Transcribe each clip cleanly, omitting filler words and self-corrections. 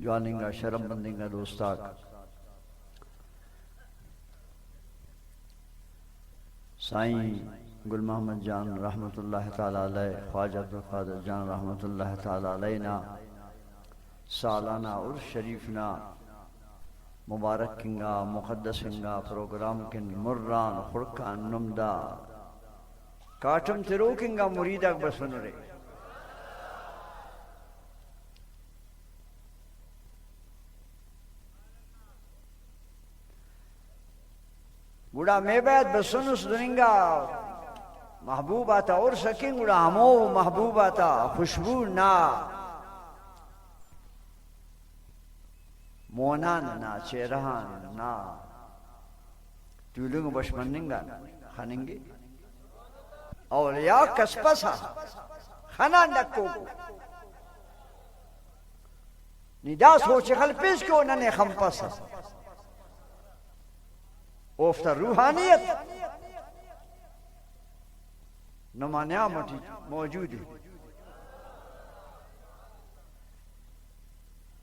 جواننگا شرم بندنگا دوستاک سائیں گل محمد جان رحمت اللہ تعالی علیہ، خواجہ عبدالقادر جان رحمت اللہ تعالی علیہ سالانہ عرس شریفنا مبارک کنگا مقدس کنگا پروگرام کن مران خڑکان نمدہ کاٹم تیرو کنگا مریدک بسن رہے گوڑا میں بیت بسنس دننگا محبوب آتا اور سکیں گوڑا ہمو محبوب آتا خوشبو نا مونان نا چہرہان نا تولنگ بشمننگا خاننگی اولیاء کسپسا خانان لکو کو ندا سوچ خلپیس کو ننے خمپسا اوفتا روحانیت نما نعمتی موجود ہے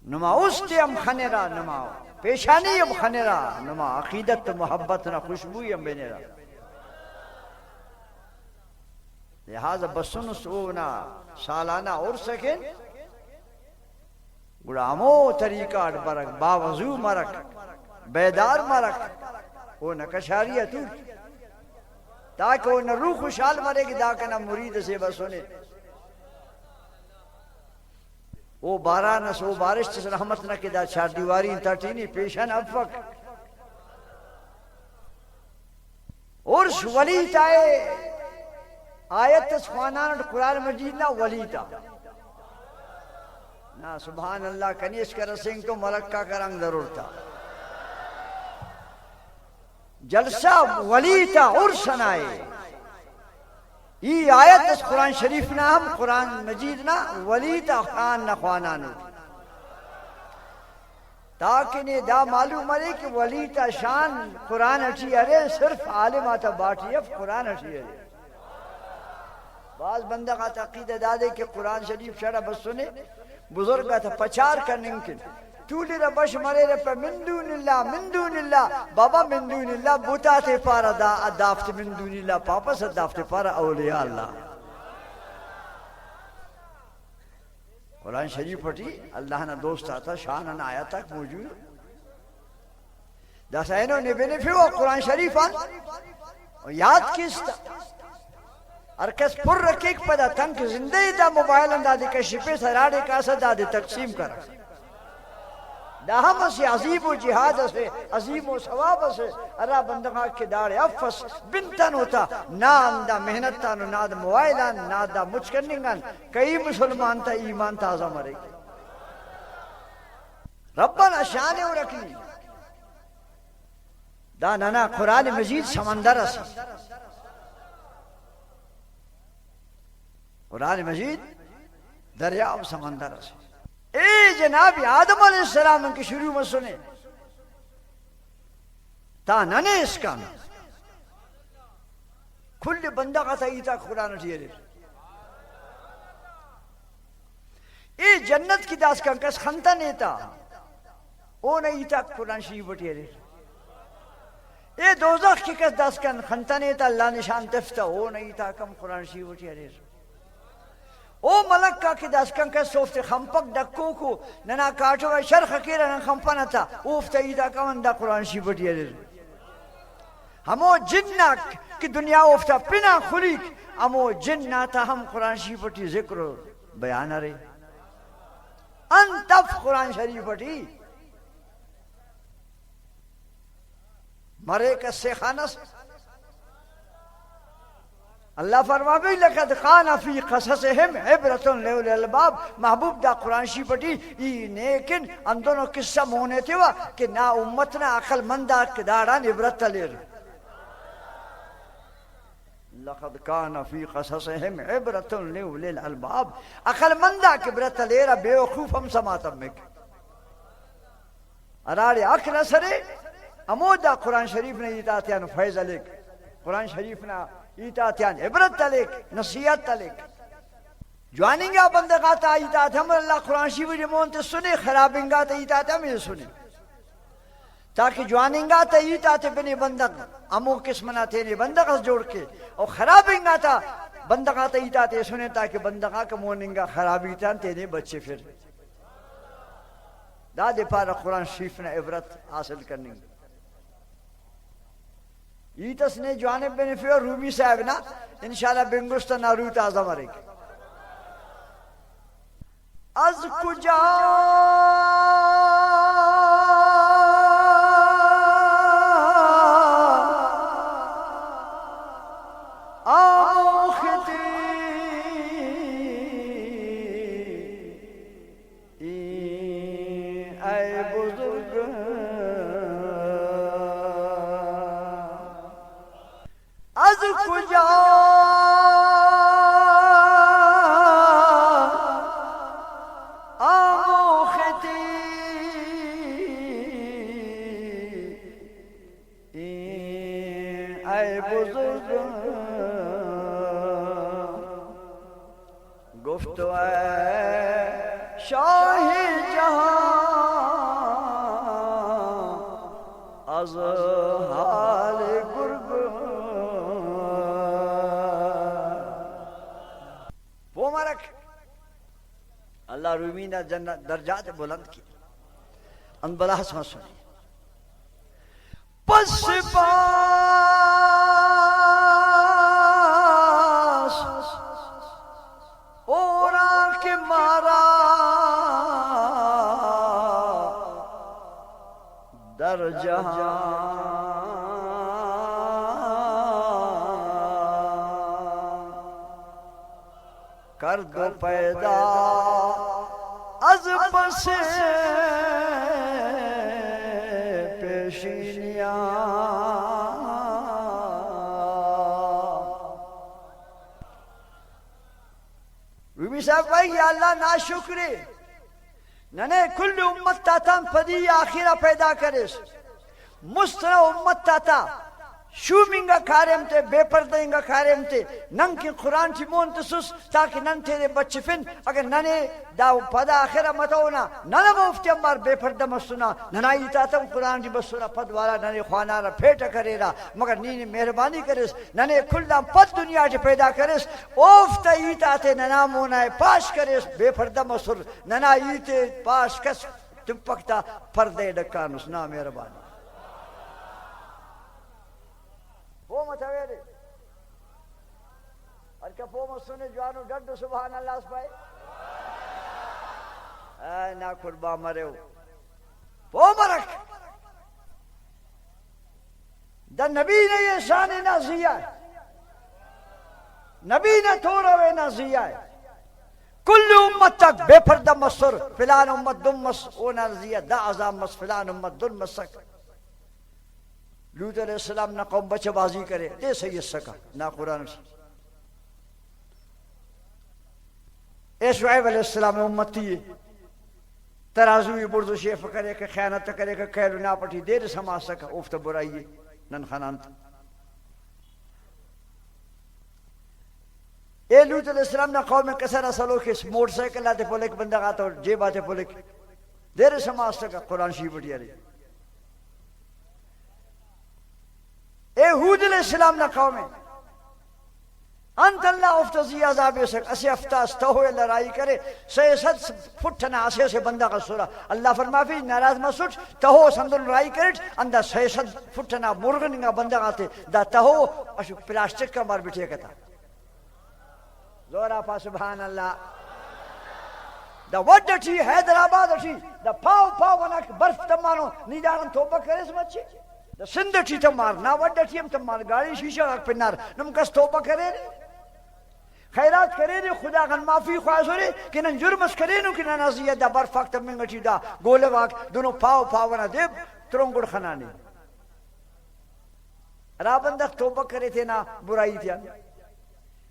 نما استیم خنرا نما پیشانیم خنرا نما عقیدت محبتنا خوشبویم بینرا لہذا بسن سونا سالانہ اور سکن گوڑا ہمو طریقہ برک باوضو مرک بیدار مرک وہ نکشاریہ تو تاکہ وہ نہ روح خوشحال مرے گی داکنا مرید سے بسونے وہ بارانس وہ بارش سے رحمت نہ کدا چار دیواری انتاٹینی پیشن افق اور ولی تائے آیت تسخوانان قرآن مجید نا ولی تا نا سبحان اللہ کنیش کا رسنگ تو ملکہ کا رنگ ضرور تھا جلسہ ولی تا عرسن آئے یہ آیت اس قرآن شریف نا ہم قرآن مجید نا ولی تا خان نا خوانانو تاکہ نے دا معلوم مرے کہ ولی تا شان قرآن اٹھی ارے صرف عالم آتا باٹی اب قرآن اٹھی ارے بعض بندہ کا تقید دادے کہ قرآن شریف شرع بس سنے بزرگ کا تھا پچار کرنے کے تولی ربش مرے رپا من دون اللہ بابا من دون اللہ بوتا تے پارا دافت من دون اللہ پاپا سے دافت پارا اولیاء اللہ قرآن شریف پڑھی اللہ نے دوست آتا شان آیا تک موجود دس اینو نبی نے پھر وہ قرآن شریف آن یاد کیستا ارکس پر رکیک پدا تنک زندہ دا موبائل اندازی کا شپے سراڑے کاسا دا دے تقسیم کرا دا ہم اسی عظیم و جہاد سے عظیم و ثواب سے ارہ بندگاہ کے داڑے افس بنتن ہوتا نا دا محنت تانو نا دا موائلان نا دا مچکننگان کئی مسلمان تا ایمان تازہ مرے ربنا شانے ہو رکھنی دا نانا قرآن مجید سمندر اسی قرآن مجید دریاو سمندر اسی اے جناب آدم علیہ السلام ان کی شروع میں سنے تا ننے اس کا کھل بندہ کا تایتا قرآن اٹھئے رہے اے جنت کی داس کا کس خنتا نیتا او نیتا قرآن شریف اٹھئے رہے اے دوزخ کی کس داس کا خنتا نیتا اللہ نشان تفتا او نیتا کم قرآن شریف اٹھئے رہے او ملکہ کی داس کنکہ سوفت خمپک ڈکو کو ننا کاٹو گا شرخ کیرا نن خمپنا تا اوفتا ایدہ کمن دا قرآن شی بٹی دیر ہمو جنہ کی دنیا اوفتا پنا خلیق ہمو جنہ تا ہم قرآن شی بٹی ذکر بیانا رہے انتف قرآن شریف بٹی مرے کسے خانس اللہ فرما بھی لقد قان فی قصصہم عبرۃ لأولی الالباب محبوب دا قرآن شی پڑھی یہ نیکن ان دونوں قصہ مونے تھے کہ نا امتنا عقل مندہ کداران عبرت لیر لقد قان فی قصصہم عبرۃ لأولی الالباب عقل مندہ عبرت لیر بے وقوف ہم سماتم میں ارارے عقل سرے امودہ قرآن شریف نے اطاعتیان فیض علیک قرآن شریف نے اطاعتیان عبرت تلیک نصیحت تلیک جواننگا بندگاتا ایتات ہم اللہ قرآن شیوی مونتے سنے خرابنگا تا ایتات ہمیں سنے تاکہ جواننگا تا ایتات بنے بندگ امو قسمنا تینے بندگ جوڑ کے اور خرابنگا تا بندگا تا ایتات سنے تاکہ بندگا کا موننگا خرابی تا تینے بچے پھر دادے پارا قرآن شریف نے عبرت حاصل کرنی ایتس نے جوانب بن فیور رومی صاحب نا انشاءاللہ بنگستا ناروت آزم رکھ از کجا آختی اے بزرگ از کجا گفتو اے شاہ جہاں از حال گرگ وہ مرک اللہ رومی نے جنت درجات بلند کی ان بلا سما سنی پس کے مارا در جہاں کر دو پیدا از پس پیشینیاں رومی صاحب بھائی یا اللہ ناشکرے ننے کل امت تاتا پدی آخرہ پیدا کرس مستر امت تاتا شومنگا کاریم تے بے پردینگا کاریم تے نن کی قرآن چی مونتسوس تاکہ نن تیرے بچے فن اگر ننے داو پدا آخرہ متونا ننا مفتی امار بے پردہ مسونا ننا ایتاتم قرآن چی بسونا پد والا ننے خوانارا پھیٹا کرے را مگر نینی مہربانی کرس ننے کلام پد دنیا چی پیدا کرس اوفتا ایتاتے ننا مونائے پاش کرس بے پردہ مسور ننا ایتے پاش کس تم پکتا پردے ڈکانس نا مہربانی وہ متویرے اور کیا وہ مسونے جوانو ڈڈو سبحان اللہ اس پائے اے نا قربا مرے ہو وہ مرک دا نبی نے یہ شانی نہ زیا ہے نبی نے تھوڑا وے نہ زیا ہے کل امت تک بے پردہ مصر فلان امت دم مس اونا زیا دا عذاب مس فلان امت دن مسک لوط علیہ السلام نہ قوم بچہ بازی کرے دے سید سکا نہ قرآن سے اے شعیب علیہ السلام امتی ترازوی بردو شیف کرے کہ خیانت کرے کہ کہلو نا پٹی دیر سما سکا افت برائیے نن خانانت اے لوط علیہ السلام نہ قوم میں کسر اصلو کے موٹر سائیکل آتے پولک بندہ آتا اور جیب آتے پولک دیر سما سکا قرآن شیف بٹی رہی اے حود علیہ السلام نہ قوم ہے انت اللہ افتزی عذاب سک اسے افتاز تہوئے لڑائی کرے سیسد پھٹنا اسے سے بندہ کا سورہ اللہ فرمافی ناراض مسوٹ تہو سندر لڑائی کرے اندہ سیسد پھٹنا مرغنگا بندہ آتے دا تہو اشو پلاسٹک کا مار بٹھے کتا زورا پا سبحان اللہ دا وڈٹی حیدرآباد اٹھی دا پاو پاو وناک برف تمانو نیدارن توبہ کرے سمجھے دا سندٹی تمار نا وڈٹی ہم تمار گاڑی شیشہ رکھ پنار نم کس توبہ کرے خیرات کرے دے خدا غن معافی خواہش ہو رے کہ نن جرمس کرے نو کہ نن ازیہ دا برف وقت منگٹی دا گولے واق دونوں پاو پاونا دے ترنگڑ خنانے رابندق توبہ کرے تھے نا برائی تھیا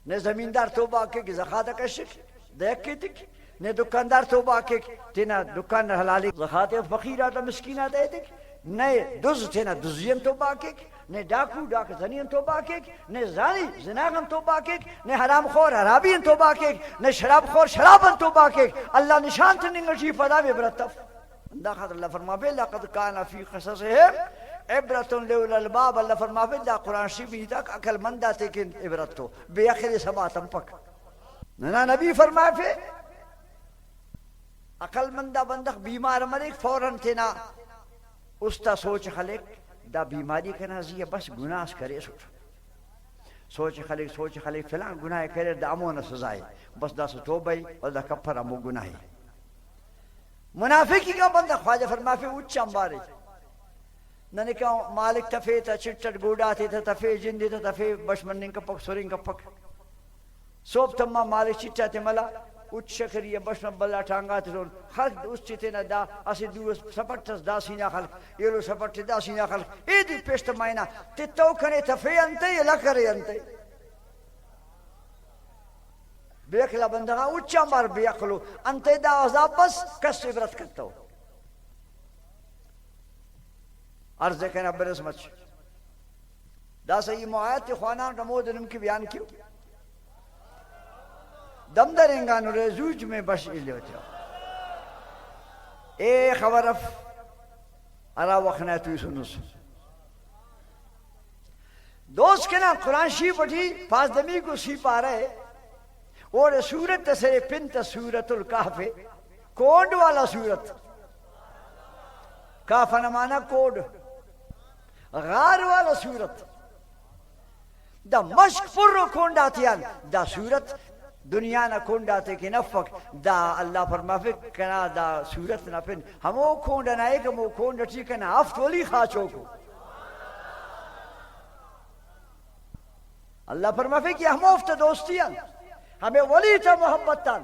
نے زمیندار توبہ کے زخات کشک دیکھ کے تک نے دکاندار توبہ کے تینا دکان حلالی زخات فقیر آتا مسکین آتا ہے تک نه دز تینا دزیم توبه کک، نه ڈاکو ڈاک زنیم توبه کک، نه زانی زناغم توبه کک، نه حرام خور حرابین توبه کک، نه شراب خور شرابن توبه کک. اللہ نشان تنگشی فدا ببرتف. دا خاطر اللہ فرما بے لقد کان فی قصصہم عبرت لأولی الالباب. اللہ فرما بے دا قرآن شریف تک عقل مندہ تکن عبرت تو بے اخر سباتم پک. نا نبی فرما پہ عقل مندہ بندق بیمار مرک فوراں تینا اس تا سوچ خلق دا بیماری کا نازیہ بس گناہ کرے سوچ خلق فلان گناہ کرے دا امون سزائے بس دا توبہ اور دا کفر امو گناہی. منافقی کا بندہ خواجہ فرما پہ اچھا مبارے ننے کہا مالک تفے تا چٹٹ گوڑا تھے تا تفے جندے تا تفے بشمنن کا پک سورین کا پک صوب تمام مالک چٹا تے ملا اچھ شکریہ بشمن بلا ٹانگا تے رون خلق اس چیتے نا دا اسی دو سپٹس دا سینا خلق ایلو سپٹ دا سینا خلق ایدی پیشت مائنا تے توکنے تفے انتے یا لکرے انتے بیکلا بندگا اچھا مار بیکلو انتے دا عذاب بس کس عبرت کرتا ہو. عرض کہنا برس مچ دا صحیح معایت خوانان رمود انم کی بیان کیوں دم درنگان رزوج میں بش ایلے ہوتے ہو. اے خبر اف ارا وقنا توی سنس دوست کہنا قرآن شیف اٹھی پاس دمی کو سی پا رہے اور سورت سے پنت سورت الکہف کوڈ والا سورت کاف نمانا کوڈ غار والا سورت دا مشک پر کونڈا تیان دا سورت دنیا نا کونڈا تے کی نفق دا اللہ فرمافق کنا دا سورت نا پن ہمو کونڈا نا ایک ہمو کونڈا چیکنا افت ولی خاچو کو اللہ فرمافق یہ ہمو افت دوستیان ہمیں ولی تا محبت تان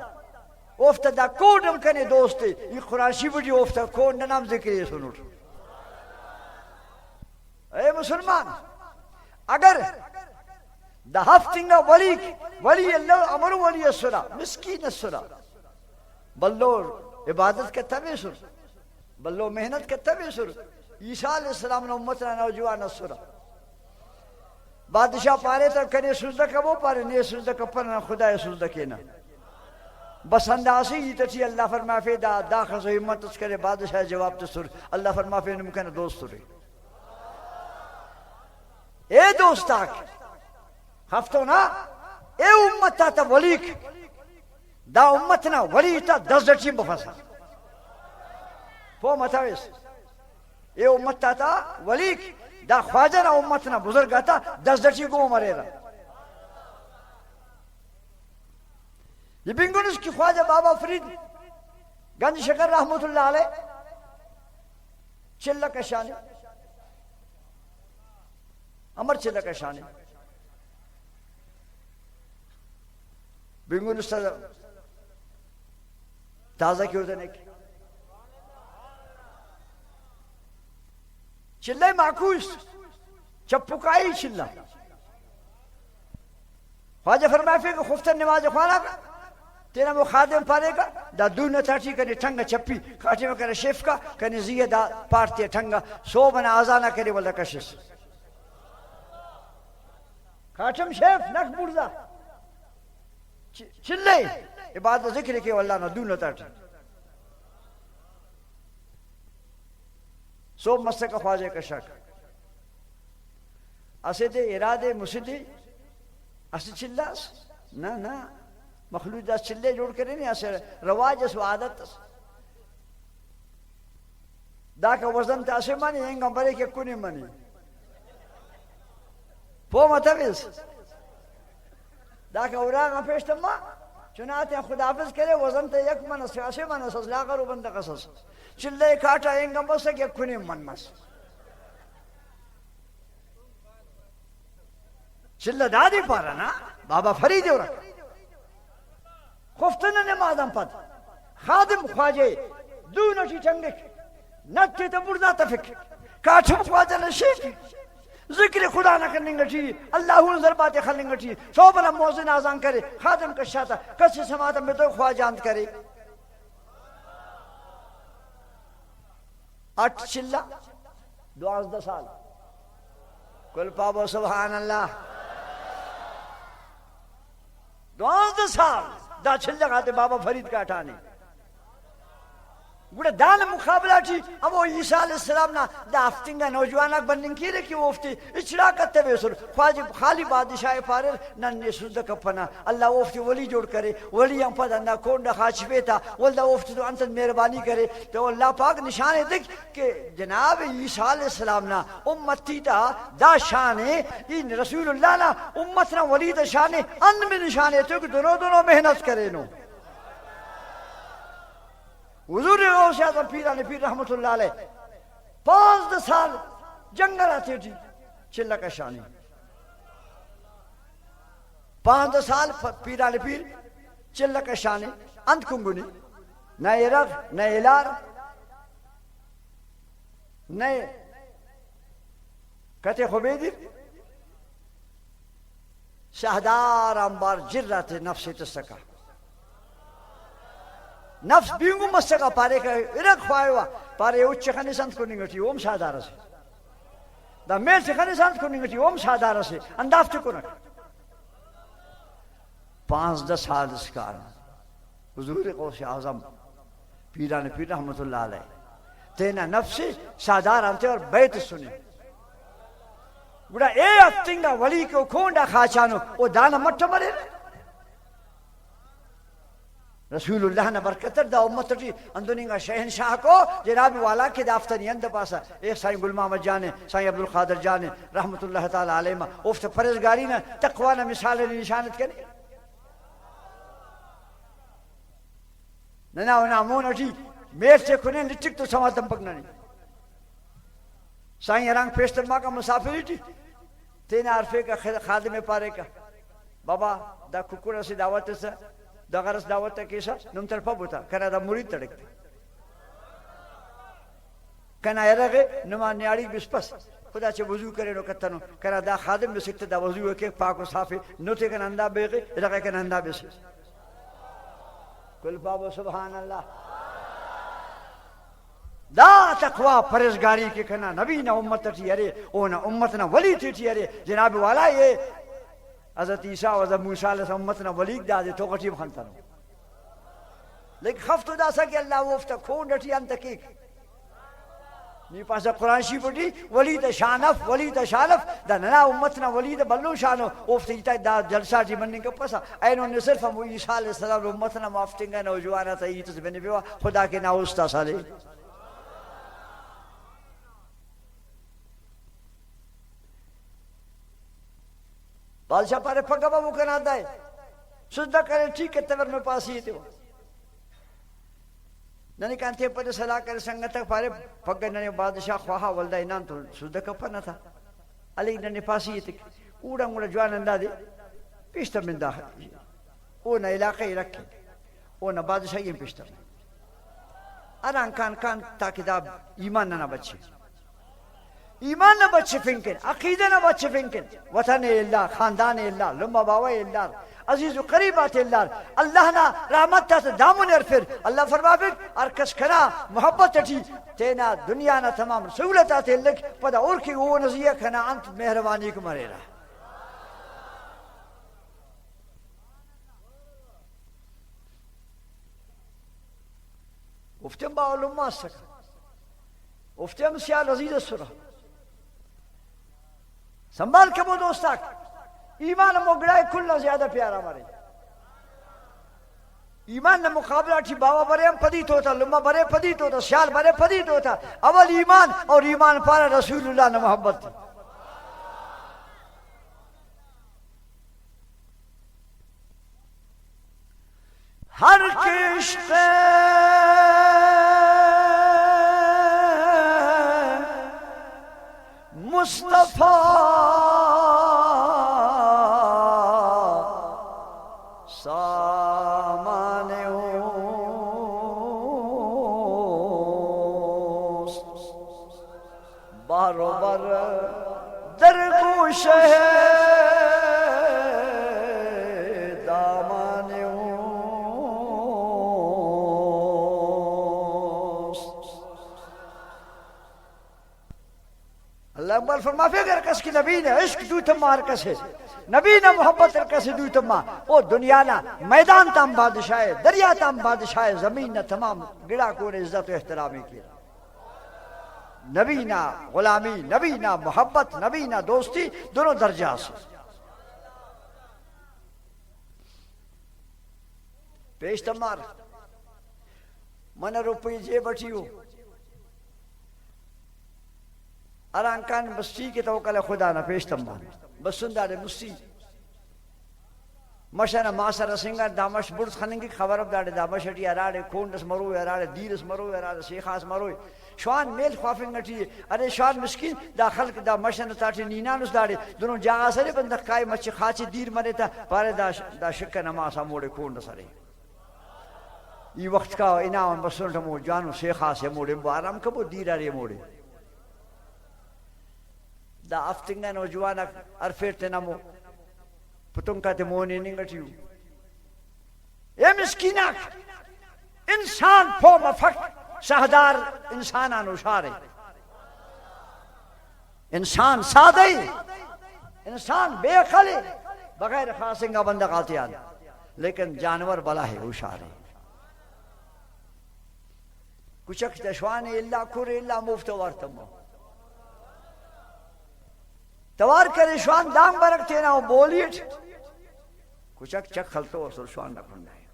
افت دا کونڈم کنے دوستے یہ قرآن شیبٹی افت کونڈا نام ذکری سنور. اے مسلمان اگر دا ہفتنگا ولی اللہ امر ولی السرا مسکین السرا بلو عبادت کے تبع سر بلو محنت کے تبع سر عیسیٰ علیہ السلام نے امتنا نوجوان السرا بادشاہ پارے تر کنے سجدہ کا وہ پارے نہیں سجدہ کا پرنا خدا سجدہ کینا بس انداسی ہی تچی اللہ فرما فی دا خز حمت اس کرے بادشاہ جواب تسر اللہ فرما فی نمکن دوست رہے. اے دوستاک ہفتو نا اے امتا تا ولیک دا امتنا ولی تا 10 درچی بفاسا پو متاویس اے امتا تا ولیک دا خواجہ نا امتنا بزرگا تا 10 درچی گو مرے را. یہ بنگونس کی خواجہ بابا فرید گنج شکر رحمت اللہ علیہ چلہ کا شانے امر چلہ کا شانے بنگونس تازہ کیوں دینے کی چلہ معکوس چپکائی چلہ خواجہ فرمائے کہ خفتر نماز خوانا کا تینا وہ خادم پارے گا دا دون تاٹی کنی ٹھنگا چپی کھاٹی میں کنی شیف کا کنی زیہ دا پارتی ٹھنگا سو بنا آزانہ کنی والا کشس کھاٹم شیف نک برزا چلے عبادت ذکر کے واللہ نا دون تاٹی سو مستق خواجہ کا شک اسے دے ارادے مسیدے اسے چلاس نا مخلوق دا چلے جوڑ کرے نہیں اسے رواج اس و عادت دا کا وزن تا اسے مانی انگا برے کے کونی مانی پو متویز دا کا اوراغا پیشتا ما چنانتے خدافظ کرے وزن تا یک من اسے من اساس لاغر و بند قصص چلے کاٹا انگا بسک یک کونی من مس چلے دادی پارا نا بابا فریدی ہو رکھا خفتن نمازم پد خادم خواجے دونشی چنگک نتی تا بردا تفک کاٹھم خواجہ نشیک ذکر خدا نہ کرنے گٹی اللہ انظر باتیں خلنے گٹی سو بلا موزن آزان کرے خادم کشاتا کسی سماتا میں تو خواجاند کرے 8 چلہ 12 سال کل پابو سبحان اللہ 12 سال دا چھل لگاتے بابا فرید کا اٹھانے گوڑا دان مقابلہ تھی اب وہ عیسیٰ علیہ السلام نا دا افتنگا نوجوانک بندن کی رکھی وہ افتی اچھڑا کتے بیسر خالی بادشاہ پارر ننے سودہ کپنا اللہ وہ افتی ولی جوڑ کرے ولی ہم پتہ نہ کونڈا خاچ پیتا والدہ وہ افتی تو انتن مہربانی کرے تو اللہ پاک نشانے دیکھ کہ جناب عیسیٰ علیہ السلام نا امتی تا دا شانے ان رسول اللہ نا امتنا ولی دا شانے ان میں نشانے تو کہ دونوں محنت کرے نو حضور غوث اعظم پیران پیر رحمت اللہ علیہ 15 سال جنگل آتے تھی چلہ کا شانی 15 سال پیران پیر چلہ کا شانی اند کنگونی نئے رغ نئے لار نئے کہتے خبیدر شہدار انبار جرات نفس تسکا نفس بیونگو مستقا پارے کا ارق خواہوا پارے اوچے خانی سانت کننگا ٹی اوم شادارا سے دا میل سے خانی سانت کننگا ٹی اوم شادارا سے اندافت کنک 15 سال اسکار حضور غوث اعظم پیران پیر رحمت اللہ علیہ تینا نفس شادار آنتے اور بیت سنے گوڑا اے افتنگا ولی کو کھونڈا خاچانو او دانا مٹا مرے رسول اللہ نے برکتر دا امت تی اندونینگا شہنشاہ کو جناب والا کے دافتنی اند پاسا ایک سائن گل محمد جانے سائن عبدالقادر جانے رحمت اللہ تعالی علیہ افت پرزگاری نا تقوانا مثال نشانت کرنے ننا ونامون اٹھی میر سے کھنے لچک تو سماتم پکنا نہیں سائن رنگ پیشتر ماں کا مسافری تھی تین عرفے کا خادم پارے کا بابا دا ککوڑا سے دعوت سے دا غرس دعوت کیسا نم طرفا بوتا کنا دا مرید تڑکتے کنا ایرغے نما نیاری بس پس خدا چے وضو کرے نو کتنو کنا دا خادم بسکتے دا وضو کے پاک و صافی نوتے کنا اندہ بیغے رغے کنا اندہ بسے کل بابو سبحان اللہ دا تقوی پرزگاری کے کنا نبی نا امت تھی ارے اونا امت نا ولی تھی ارے جناب والا یہ حضرت عیسیٰ و حضرت موسیٰ علیہ امتنا ولیق دا دے تو غٹیم خانتا نو لیکن خفتو دا سا کہ اللہ وفتا کھون رٹی انتکیک نی پاسا قرآن شی پڑی ولی دا شانف ولی دا شانف دا ننا امتنا ولی دا بلو شانو وفتا ایتا دا جلسہ جی مننے کا پسا اینو نے صرف ہم عیسیٰ علیہ السلام امتنا مافتنگا نوجوانا تا ایتا سے بنے بیوا خدا کے ناوستا سالے بادشاہ پارے پھگا بابو کنا دائے سجدہ کرے ٹھیک ہے تور میں پاس ہی تھے وہ ننی کانتے پر صلاح کرے سنگتا پارے پھگا ننی بادشاہ خواہا والدہ انان تو سجدہ کپا نہ تھا علی ننی پاس ہی تھے اوڑا موڑا جوان اندہ دے پیشتر من داخل او نہ علاقہ ہی رکھے او نہ بادشاہ ہی پیشتر اران کان تاکہ دا ایمان نہ بچے ایمان نہ بچے فنکن عقیدہ نہ بچے فنکن وطن اللہ خاندان اللہ لمبا باوا اللہ عزیز و قریبات اللہ اللہ نا رحمت تا دامن ارفر اللہ فرمابر ارکس کنا محبت اٹھی تینا دنیا نا تمام سہولتات اللہ پدا اور کی وہ نزیہ کنا انت مہربانی کو مرے رہا افتم با علماء سکا افتم سیال عزیز السرہ سنبھال کے وہ دوستاک ایمان مگڑائے کلنا زیادہ پیارا مارے ایمان نے مقابلہ تھی بابا برے ہم پدیت ہوتا لمبا برے پدیت ہوتا سیال برے پدیت ہوتا اول ایمان اور ایمان پارا رسول اللہ نے محبت تھی ہر کشت مصطفیٰ سامان بارو بر درگوش دامان اللہ اقبال فرماتے اگر کس کی نبی نے عشق دو تما ہر کس ہے نبی نے محبت ہر کس دو تما او دنیا نا میدان تام بادشاہ دریا تام بادشاہ زمین نا تمام گڑا کو عزت و احترامی کی نبی نا غلامی نبی نا محبت نبی نا دوستی دونوں درجہ سے پیش تمار من روپی جے بٹیو ارانکان مستی کے توکل خدا نہ پیش تمار بسندار مستی مشنا ماسر سنگر دامش برد خننگی خبر اب داڑے دامش ہٹی اراڑے کونڈس مروے اراڑے دیرس مروے اراڑے شیخاس مروے شوان میل خوافنگ نٹی ارے شوان مسکین دا خلق دا مشنا تاٹی نینانس داڑے دونوں جاگا سرے بندق کائی مچی خاچی دیر مرے تا پارے دا شکر نماسا موڑے کونڈ سرے یہ وقت کا انعام بسنٹ مو جانو شیخاس موڑے بارام کبو دیر آرے موڑے دا افتنگا نوجوانا ارفیرتے نمو پتنگ کا تمونی ننگٹیو اے مسکیناک انسان پو مفک شہدار انسانانو شارے انسان سادے انسان بے خلے بغیر خاصنگا بندہ قاتیان لیکن جانور بلا ہے وہ شارے کچھ تشوانے اللہ کھرے اللہ مفت وارتمو توار کرے شوان دام برکتے نا بولیٹ کچھ چک خلطو وصول شوان نکھنڈا ہے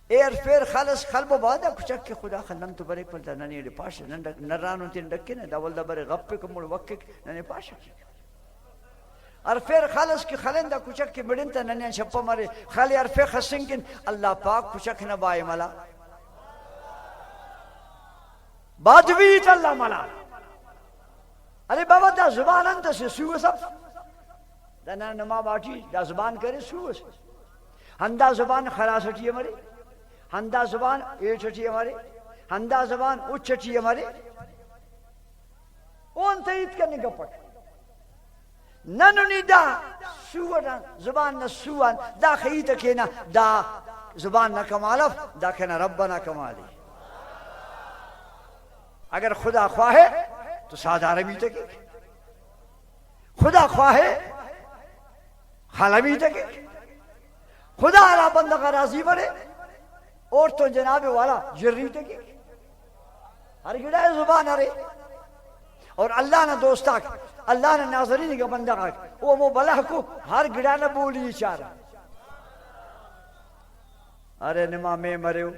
ایر پھر خلص خلبو بادا کچھ کے خدا خلن تو برے پلتا ننی ڈے پاشا نرانو تین ڈکے نا دا ولدہ برے غپے کموڑ وقک ننی پاشا اور پھر خلص کی خلن دا کچھ کے مڑن تا ننی شپا مرے خالی اور پھر خسنگن اللہ پاک کچھ نہ بائے ملا بادویت اللہ ملا ارے بابا دا زبان انت سے سوئے سب دا نما باٹی دا زبان کرے سوئے سے ہندہ زبان خراسٹی ہمارے ہندہ زبان ایچٹی ہمارے ہندہ زبان اچھٹی ہمارے اون تیت کرنے کا پٹ ننونی دا سوئے زبان نہ سوئے دا خییت کینا دا زبان نہ کمالف دا کینا ربنا کمالی اگر خدا خواہے تو سادہ عربی تک خدا خواہے حالمی تک خدا علا بندہ راضی بڑے اور تو جناب والا جری تک ہر گڑا ہے زبان ارے اور اللہ نے دوستا اللہ نے ناظرین کا بندہ وہ بلہ کو ہر گڑا نہ بولی چارہ ارے نما میں مرے ہو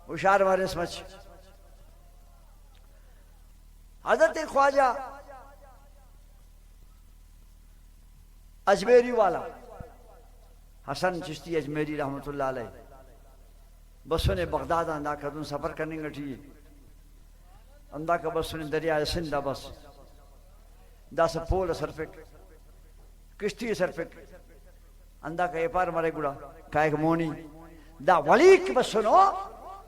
اشار مارے سمجھ حضرت خواجہ اجمیری والا حسن چشتی اجمیری رحمت اللہ علیہ بسوں نے بغداد اندہ کا دن سفر کرنے گٹھی اندہ کا بسوں نے دریائے سندہ بس دا سا پول سرفک کشتی سرفک اندہ کا ایپار مرے گڑا کا ایک مونی دا ولیک بسنو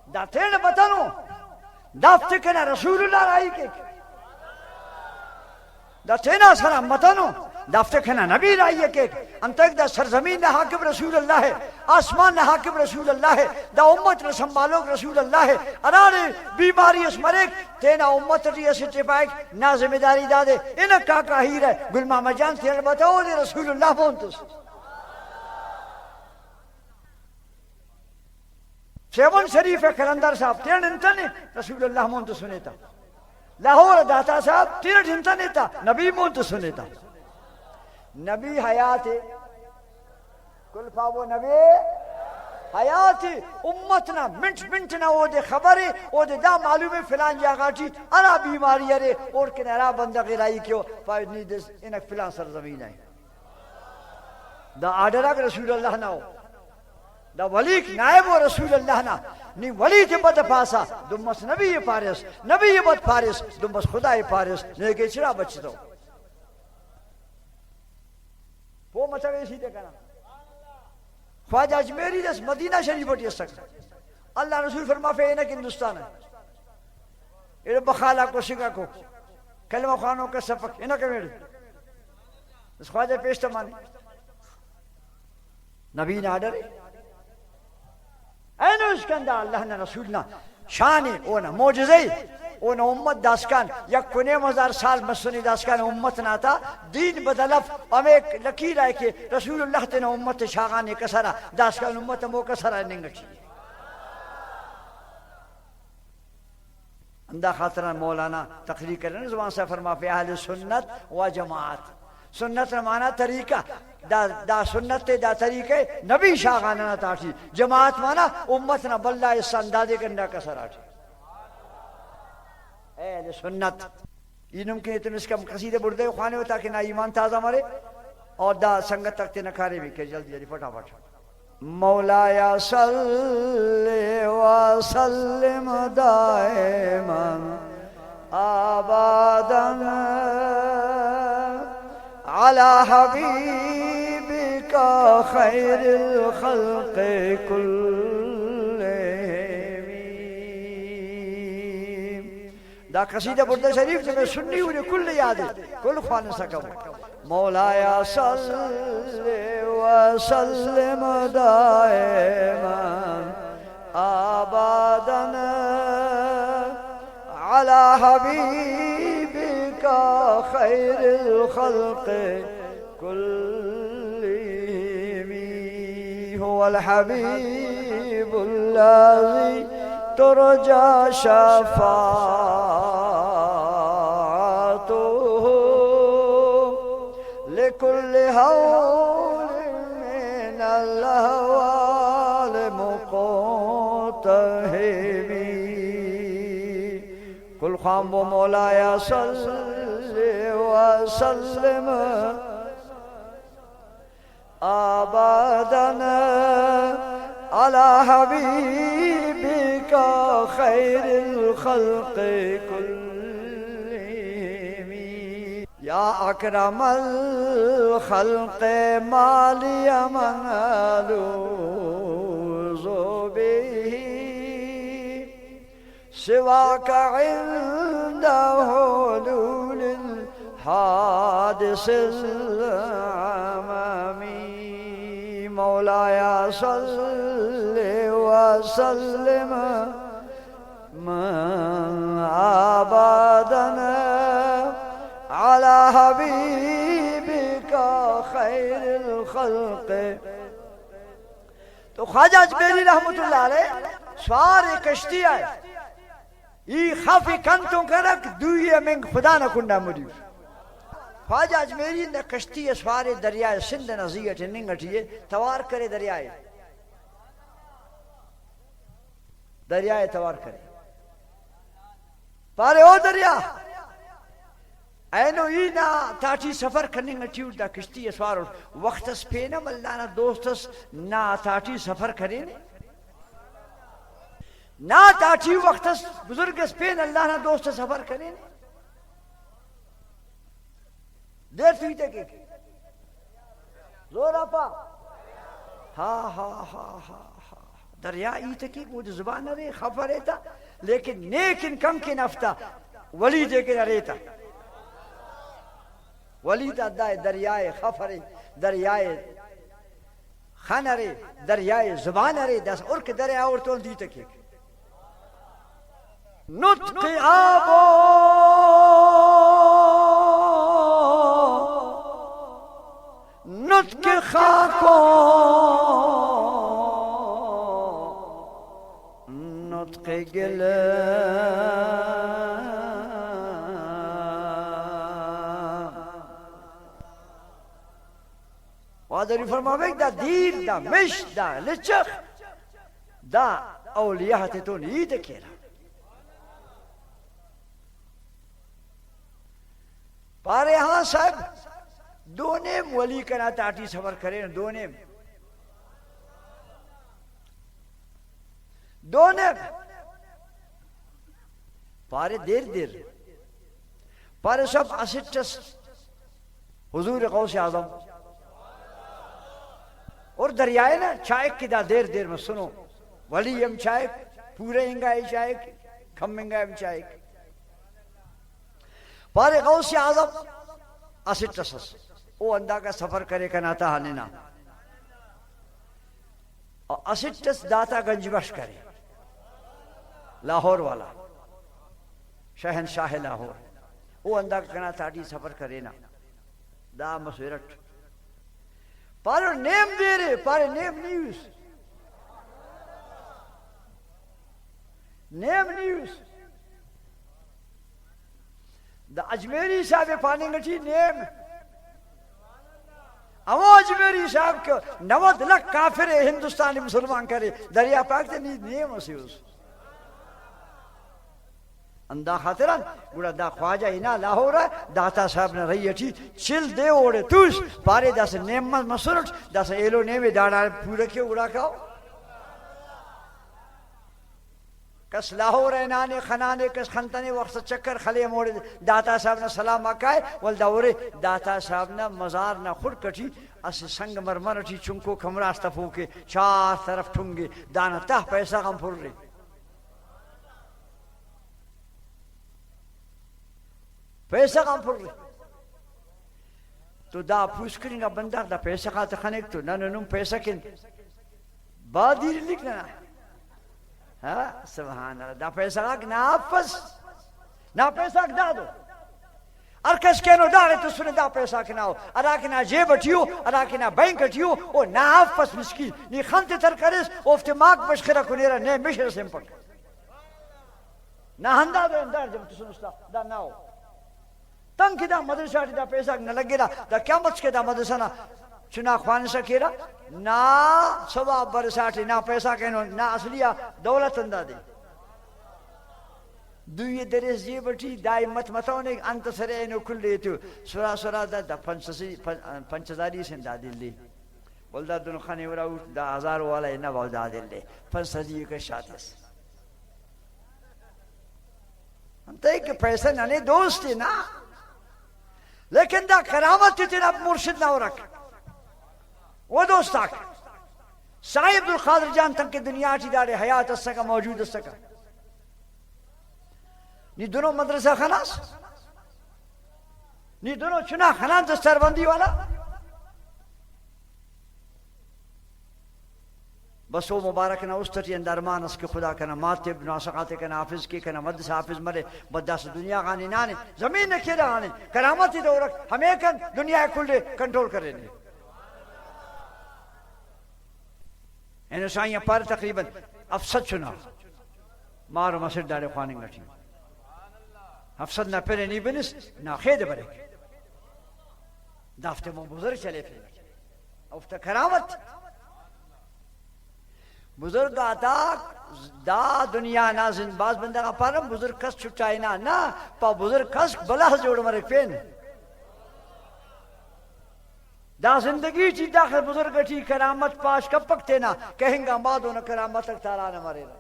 دا تین بتانو دا فتکنا رسول اللہ رائی کے دا تینا سلام بتانو دا فتکنا نبی رائی کے انتک دا سرزمین نہ حاکم رسول اللہ ہے آسمان نہ حاکم رسول اللہ ہے دا امت نہ سنبھالوک رسول اللہ ہے انانے بیماری اس مریک تینا امت ری سٹے پائک نا ذمہ داری دا دے انہا کاکا ہیر ہے گل ماما جان تین بتاؤ دے رسول اللہ بونتس سیون شریف کلندر صاحب تین انتنے رسول اللہ مونت سنیتا لاہور داتا صاحب تین انتنے تا نبی مونت سنیتا نبی حیات کل پاو نبی حیات امتنا منٹ منٹنا او دے خبرے او دے دا معلوم فلان جاگاٹی انا بیماری ارے اور کنرا بندہ غیرائی کیوں فائد نہیں دس انک فلان سرزمین ہے دا آڈرہ رسول اللہ نہ ہو دا ولیک نائب و رسول اللہ نا نی ولی تے بد پاسا دمس نبی پارس نبی بد پارس دمس خدا پارس نیکے چرا بچتو وہ مطلب اسی تے کنا خواجہ اجمیری دس مدینہ شریف بٹی سکتا اللہ رسول فرما فے اینک ہندوستان ہے اے بخالا کو سگا کو کلمہ خوانوں کا سفق اینک میرے اس خواجہ پیشتا مانی نبی نے آڈر ہے اینو اس کے اندر اللہ نے رسولنا شان اونا معجزے اونا امت داسکان یک کنیم 1000 سال مسونی داسکان امت ناتا دین بدلف ام ایک لکیر ہے کہ رسول اللہ تینا امت شاغان کسرا داسکان امت مو کسرا ننگٹی اندہ خاطران مولانا تقریر کرنے زبان سے فرما پہ اہل سنت و جماعت سنت مانا طریقہ دا سنت دا طریقہ نبی شاغانا تاٹھی جماعت مانا امتنا بلہ اس اندازے کرنا کسر آٹھی اہل سنت یہ ممکن ہے تم اس کا قصیدہ بردے خوانے ہو تاکہ نا ایمان تازہ مرے اور دا سنگت تک تے نکھارے بھی کہ جلدی جلدی پھٹا پھٹا مولایا صلی وسلم دائما آبادا على حبيبك خير الخلق كلهم دا قصیدہ بردہ شریف سے میں سننی ہوئی کل یاد ہے کل خوان سکم مولایا صلی وسلم دائما آبادا على حبيبك خير الخلق كلهم هو الحبيب الذي ترجى شفاعته لكل هول من الأهوال مقتهم كل خام مولاي صل وسلم أبدا على حبيبك خير الخلق كلهم يا أكرم الخلق ما لي من ألوذ به سواك عند حلول الحادث الأمامي مولاي صل وسلم أبدا على حبيبك خير الخلق تو خواجہ اجمیری رحمت اللہ علیہ سوار کشتی آئے ای خافی کنتوں کرک دوئی منگ خدا نہ کنڈا مریف خواجہ اجمیری نے کشتی سوار دریائے سندھ نزیت ننگٹیے توار کرے دریائے توار کرے پارے او دریا اینو اینا تاٹی سفر کرنے گٹیو دا کشتی سوار وقت اس پینا ملانا دوستس نا تاٹی سفر کرے نا تاٹی وقت اس بزرگ اس پین اللہ نا دوست سفر کرے دیر تو ہی تک ایک زور آپا ہاں ہاں ہاں ہاں دریا ای تک ایک وہ زبان رہے خفا رہتا لیکن نیکن کم کے نفتا ولی دے کے رہتا ولی تا دائے دریائے خفرے دریائے خانرے دریائے زبانرے دس اور کے دریا اور تو دی تک ایک نطق آبو نطق خاکو نطق گلے وادری فرماویک دا دیر دا مش دا لچخ دا اولیاء تو نہیں دکھیرا پارے ہاں صاحب دونیم ولی کنا تاٹی سفر کریں دونیم پارے دیر پارے سب اسٹس حضور غوث اعظم اور دریائے نا چائک کی دا دیر میں سنو ولی ام چائک پورے انگائی چائک کم انگائی چائک پارے غوث اعظم اسٹس او اندہ کا سفر کرے کناتا ہنینا اور اسٹس داتا گنج بش کرے لاہور والا شہنشاہ لاہور وہ اندہ کنا تاڑی سفر کرے نا دا مسورت پارو نیم دے رہے پارے نیم نیوز نیم نیوز دا اجمیری صاحب پانی گٹھی نیم اما اجمیری صاحب کو 90 لاکھ کافر ہندوستانی مسلمان کرے دریا پاک تے نیم اسی اس اندہ خاطران گوڑا دا خواجہ ہینا لاہور ہے داتا صاحب نے رہی اٹھی چل دے اوڑے توس پارے دا سے نیم مسورٹ دا سے ایلو نیمے داڑا پورا کیوں گوڑا کھاؤ کس لاہور اینانے خنانے کس خنتانے وقت چکر خلے موڑے داتا صاحب نے سلام آکائے والدورے داتا صاحب نے مزار نہ خود کٹھی اس سنگ مرمر اٹھی چنکو کھمراستہ پھوکے چار طرف ٹھنگے دانا تاہ پیسہ غم پھر رہے پیسہ غم پھر رہے تو دا پوچھ کریں گا بندہ دا پیسہ خاطر خانک تو نم پیسہ کن بادیر لکھنا ہے ہاں سبحان اللہ دا پیسہ غاک نا پیسہ دا دو ارکس کینو دارے تو سنے دا پیسہ کناو اراکنا جیب اٹھیو اراکنا بینک اٹھیو او نا آفس مسکی نی خانتے تر کرس اوفتے ماک بشخرہ کنیرہ نئے مشر سمپک نا ہندہ دو اندار جب تو سنستا دا ناو تنگ کی دا مدرسہ دا پیسہ نہ لگے دا کیا مچ کے دا مدرسہ نا چنا خوان سکے را نا سوا برساٹی نا پیسہ کہنو نا اصلیا دولت اندہ دے دوی درس جی بٹھی دائی متونے انت سرے اینو کل لیتو سرا دا پنچزاری سے دا دل لی بولدہ دن خانی ورہ دا ہزار والا اینا باو دا دل لی پنچزاری کا شاتس انتا ایک پیسہ نانے دوستی نا لیکن دا کرامت تینا مرشد نہ ہو رکھ وہ دوست آکھ سائی عبدالقادر جان تنک دنیا چی دارے حیات اس سکا موجود اس سکا نی دونوں مدرسہ خلاص نی دونوں چنا خلاص دستر بندی والا بس وہ مبارک نہ استتی اندرمان اس کے خدا کنا ماتب ناسقات کنا حافظ کی کنا مدس حافظ مرے بداس دنیا غانی نانے زمین نے کھیڑا غانی کرامتی دو رکھ ہمیں کن دنیا کل دے کنٹرول کر رہے ہیں سائیں پر تقریباً افسد چنا مارو مسجد دارے خواننگ لٹھی افسد نہ پہلے نہیں بنس نہ خید برے دافتے میں بزرگ چلے پھر افتا کرامت بزرگ آتا دا دنیا نا باز بندہ کا پارم بزرگ کس چھٹائی نا پا بزرگ کس بلا جوڑ مرک پین دا زندگی چی داخل بزرگ چی کرامت پاش کب پکتے نا کہیں گا مادو نا کرامت تک تارا نا مرے نا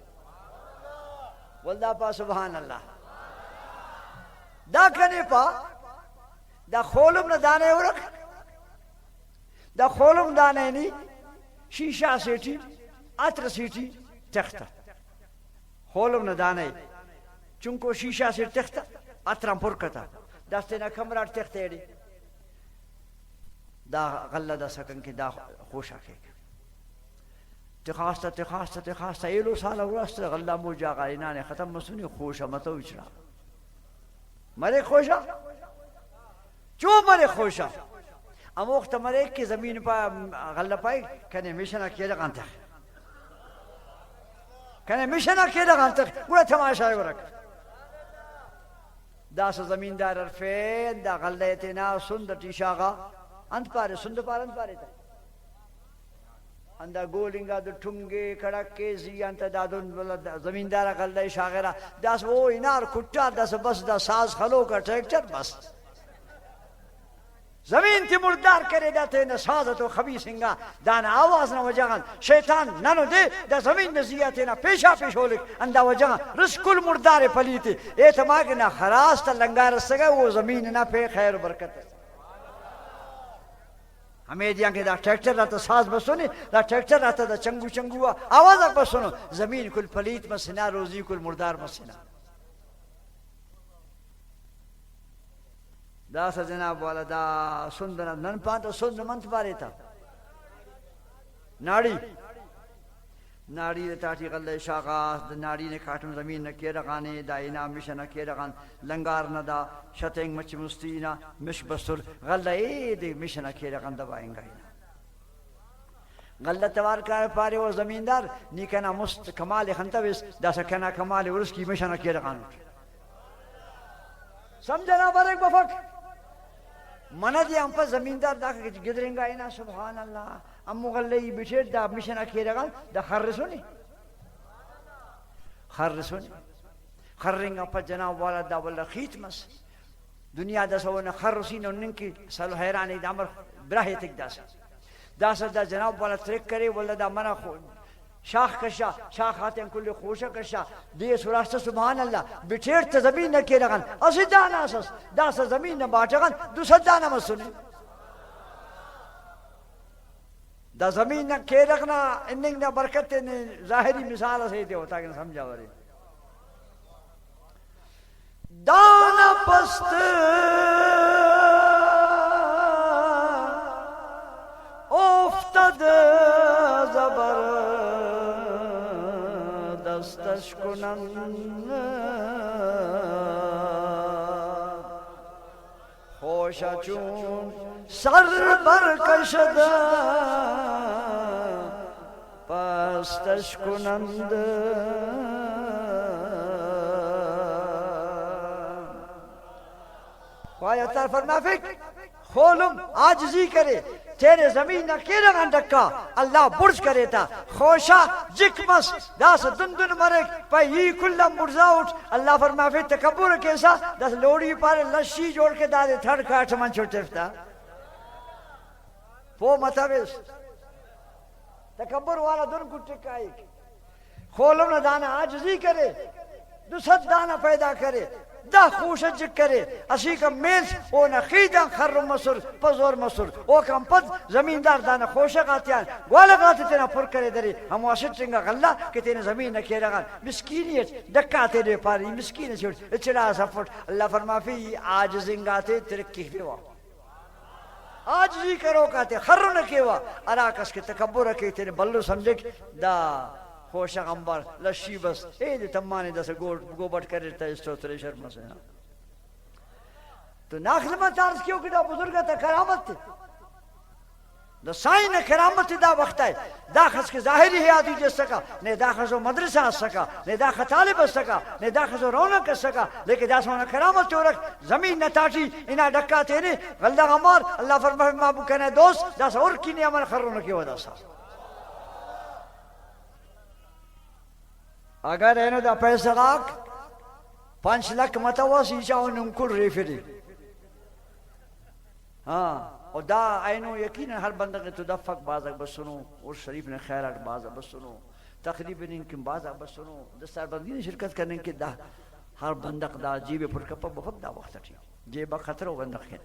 والدہ پا سبحان اللہ دا کنے پا دا خولم نا دانے ورک دا خولم دانے نی شیشہ سیٹی عطر سیٹی تختہ خولم نا دانے چونکو شیشہ سیٹ تختہ عطرم پرکتا دستے نا کمرات تختے دی دا غلہ دا سکن کی دا خوش آکے تخاستہ ایلو سالہ ورست غلہ مو جاگا انانے ختم مسونی خوشا متو اچھنا مرے خوشا چو مرے خوشا اموخت مرے کی زمین پا غلہ پائی کہنے مشنہ کیا لگان تک کہنے مشنہ کیا لگان تک گوڑا تماشا ورک دا سا زمیندار ارفین دا غلہ تینا سند تیشاغا انت پارے سند پارے تا اندہ گولنگا دو ٹھنگے کڑکے زی انت دا دون زمیندارہ غلہ شاغرہ داس وہ انار کٹا داس بس دا ساز خلو کا ٹریکٹر بس زمین تی مردار کرے دا تینا سازتو خبیسنگا دانا آواز نا وجہاں شیطان نانو دے دا زمین نزیہ تینا پیشا پیش ہو لک اندہ وجہاں رسکل مردار پلیتے اعتماع کے نا خراس تا لنگار سگا وہ زمین نا پہ خیر برکت ہے ہمیں دیاں کہ دا ٹریکٹر رہتا ساز بسونے دا ٹریکٹر رہتا دا چنگو آواز اک بسونو زمین کل پلیت مسنا روزی کل مردار مسنا دا سا جناب والا دا سندنا نن پانتا سند منت پارے تا ناڑی ناری نے تاٹی غلے شاغاز ناری نے کاٹم زمین نہ کیا رغانے دا اینا مشن نہ کیا رغان لنگار نہ دا شتنگ مچ مستینا مش بسر غلے دے مشن نہ کیا رغان دبائیں گا غلط توار کار پارے وہ زمیندار نی کنا مست کمال خنتوس دا سکنا کمال ورس کی مشن نہ کیا رغان سمجھنا برک بفک منا دی ہم پر زمیندار دا گدریں گا اینا سبحان اللہ امو غلے بچے دا مشن نہ کیا رغان دا خرسونی خررنگ پر جناب والا دا والا خیت مس دنیا دا سونا خرسین انن کی سلو حیرانی دا امر براہ تک دا دا جناب والا ترک کرے والا دا منا شاخ کشا شاخ آتے ہیں کل خوشا کشا دیئے سراستا سبحان اللہ بچھیر تا زمین نہ کی رغن اسی دانا اساس دا سا زمین نہ باٹغن دو ست دانا مسونے دا زمین نہ کی رغنا اننگ نہ برکت نے ظاہری مثال سے دے ہوتا کہ سمجھا ورے دانا پست افتد زبر دستش کنن خوشا چون سر برکشد پستش کنند خواہ اتار فرمافک خولم آجزی کرے تیرے زمین نہ کیرا گنڈکا اللہ برج کرے تا خوشا جکمس داس دندن مرک پا ہی کلم برزا اٹھ اللہ فرمافی تکبر کیسا داس لوڑی پارے لشی جوڑ کے دادے تھڑ کاٹ من چھوٹفتا پو مطابس تکبر والا دن کو ٹکائی خولم نہ دانا آجزی کرے دو ست دانا پیدا کرے دا خوش جک کرے اسی کا میز او نہ خیدان خر مسر پزور مسر او کم پد زمیندار دانا خوش قاتیان گوالا قاتی تینا پر کرے دری ہم واسط چنگا غلہ کہ تینا زمین نہ کیا رغان مسکینیت دکاتے دے پاری مسکینیت چھوٹ اچلا سفٹ اللہ فرمافی آج زنگاتے ترکی دیوا آجزی کرو کہتے خر نہ کیوا اراکس کے تکبر رکھے تینے بلو سمجھک دا خوشا غمبار لشی بس اے دے تمانے دا سے گوبٹ کر رہتا ہے اس تو ترے شرم سے تو ناخل میں تارس کیوں کہ دا بزرگا تا کرامت تھی دا سائن کرامت دا وقت ہے دا خس کے ظاہری حیاتی جس سکا نے دا خسو مدرسہ اس سکا نے دا خطالب اس سکا نے دا خسو رونق اس سکا لیکن دا سونا کرامت تو رکھ زمین نہ تاٹی انہا ڈکا تینے غلہ غمار اللہ فرمائے مابو کہنے دوست دا سا اور کینی عمل خرون کی ودا سا اگر اینو دا پیسہ راک 5 لکھ متواسی چاہو نمکل ریفری ہاں اور دا اینو یقین ہر بندہ کے تدفق بازک بسنو اور شریف نے خیرات بازک بسنو تقریب انکم بازک بسنو دستار بندی نے شرکت کرنے کے دا ہر بندق دا جیب پر کپا بہت دا وقت اٹھی جیبا خطر ہو بندق ہے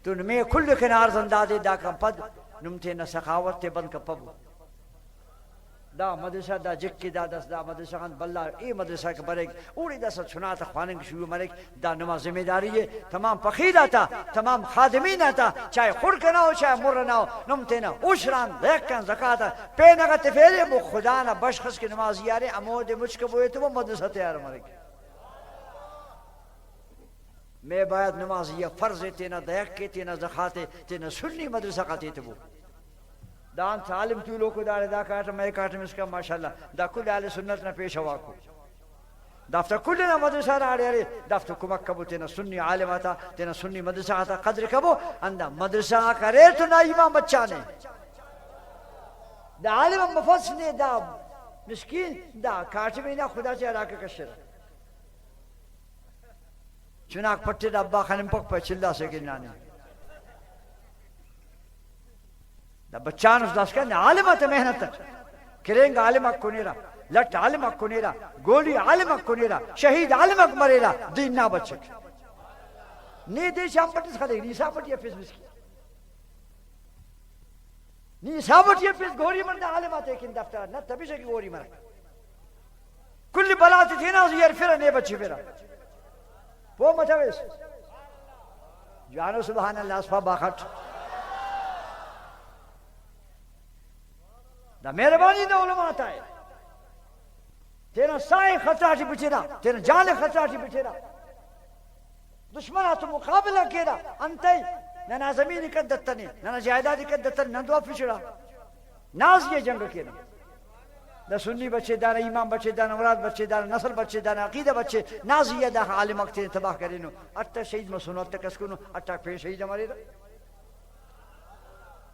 تو نمیں کل کنار زندادے دا کم پد نمتے نہ سخاوت تے بند کپا دا مدرسہ دا جکی دا دس دا مدرسہ خان بلہ ای مدرسہ کے برک اوڑی دا سا چھناتا خواننگ شروع مرک دا نما ذمہ داری ہے تمام فقید آتا تمام خادمین آتا چاہے خورک نہ ہو چاہے مر نہ ہو نمتے نہ اوشران دیکھن زکاة پہ نگا تفیرے وہ خدا نہ بشخص کی نمازی آرے امود مجھکب ہوئے تو وہ مدرسہ تیار مرک میں باید نمازی فرض تینا دیکھ کے تینا زکاة تینا سنی مدرسہ قاتے تبو دان تعلیم تو لوگ دارے دا کاٹا میں کاٹا اس کا ماشاءاللہ دا کل اہل سنت نہ پیش ہوا کو دافتا کل نہ مدرسہ رہے رہے دافتا کمک کبو تینا سنی عالم آتا تینا سنی مدرسہ آتا قدر کبو اندہ مدرسہ کرے تو نہ امام بچہ نے دا عالم مفصل نے دا مسکین دا کاٹا میں نہ خدا سے علاقہ کشر چناک پٹے دا ابا خانم پک پر چلہ سے گرنانے دا بچان اس داس کرنے عالمت محنت کریں گا عالمت کنیرا لٹ عالمت کنیرا گولی عالمت کنیرا شہید عالمت مریرا دین نہ بچک نی دے شام پٹیس خدے نیسا پٹی اپیس مسکی نیسا پٹی اپیس گوری مرد عالمت ایکن دفتر نہ تبی سے کی گوری مرد کل بلاتی تھی نا زیر پھر نہیں بچی پھر وہ متویس جانو سبحان اللہ اسفا باخت دا مہربانی دا علماء آتا ہے تینا سائیں خطراٹی بچیرا تینا جان خطراٹی بچیرا دشمنہ تو مقابلہ کیرا انتائی نانا زمین اکدتنی نانا جائداد اکدتنی نندو اپچڑا ناز یہ جنگ کیرا دا سنی بچے دانا امام بچے دانا مراد بچے دانا نسل بچے دانا عقیدہ بچے ناز یہ دا عالم اکتے تباہ کرینو اٹھا شہید مسونو اٹھا کسکنو اٹھا پھر شہید ہمارے دا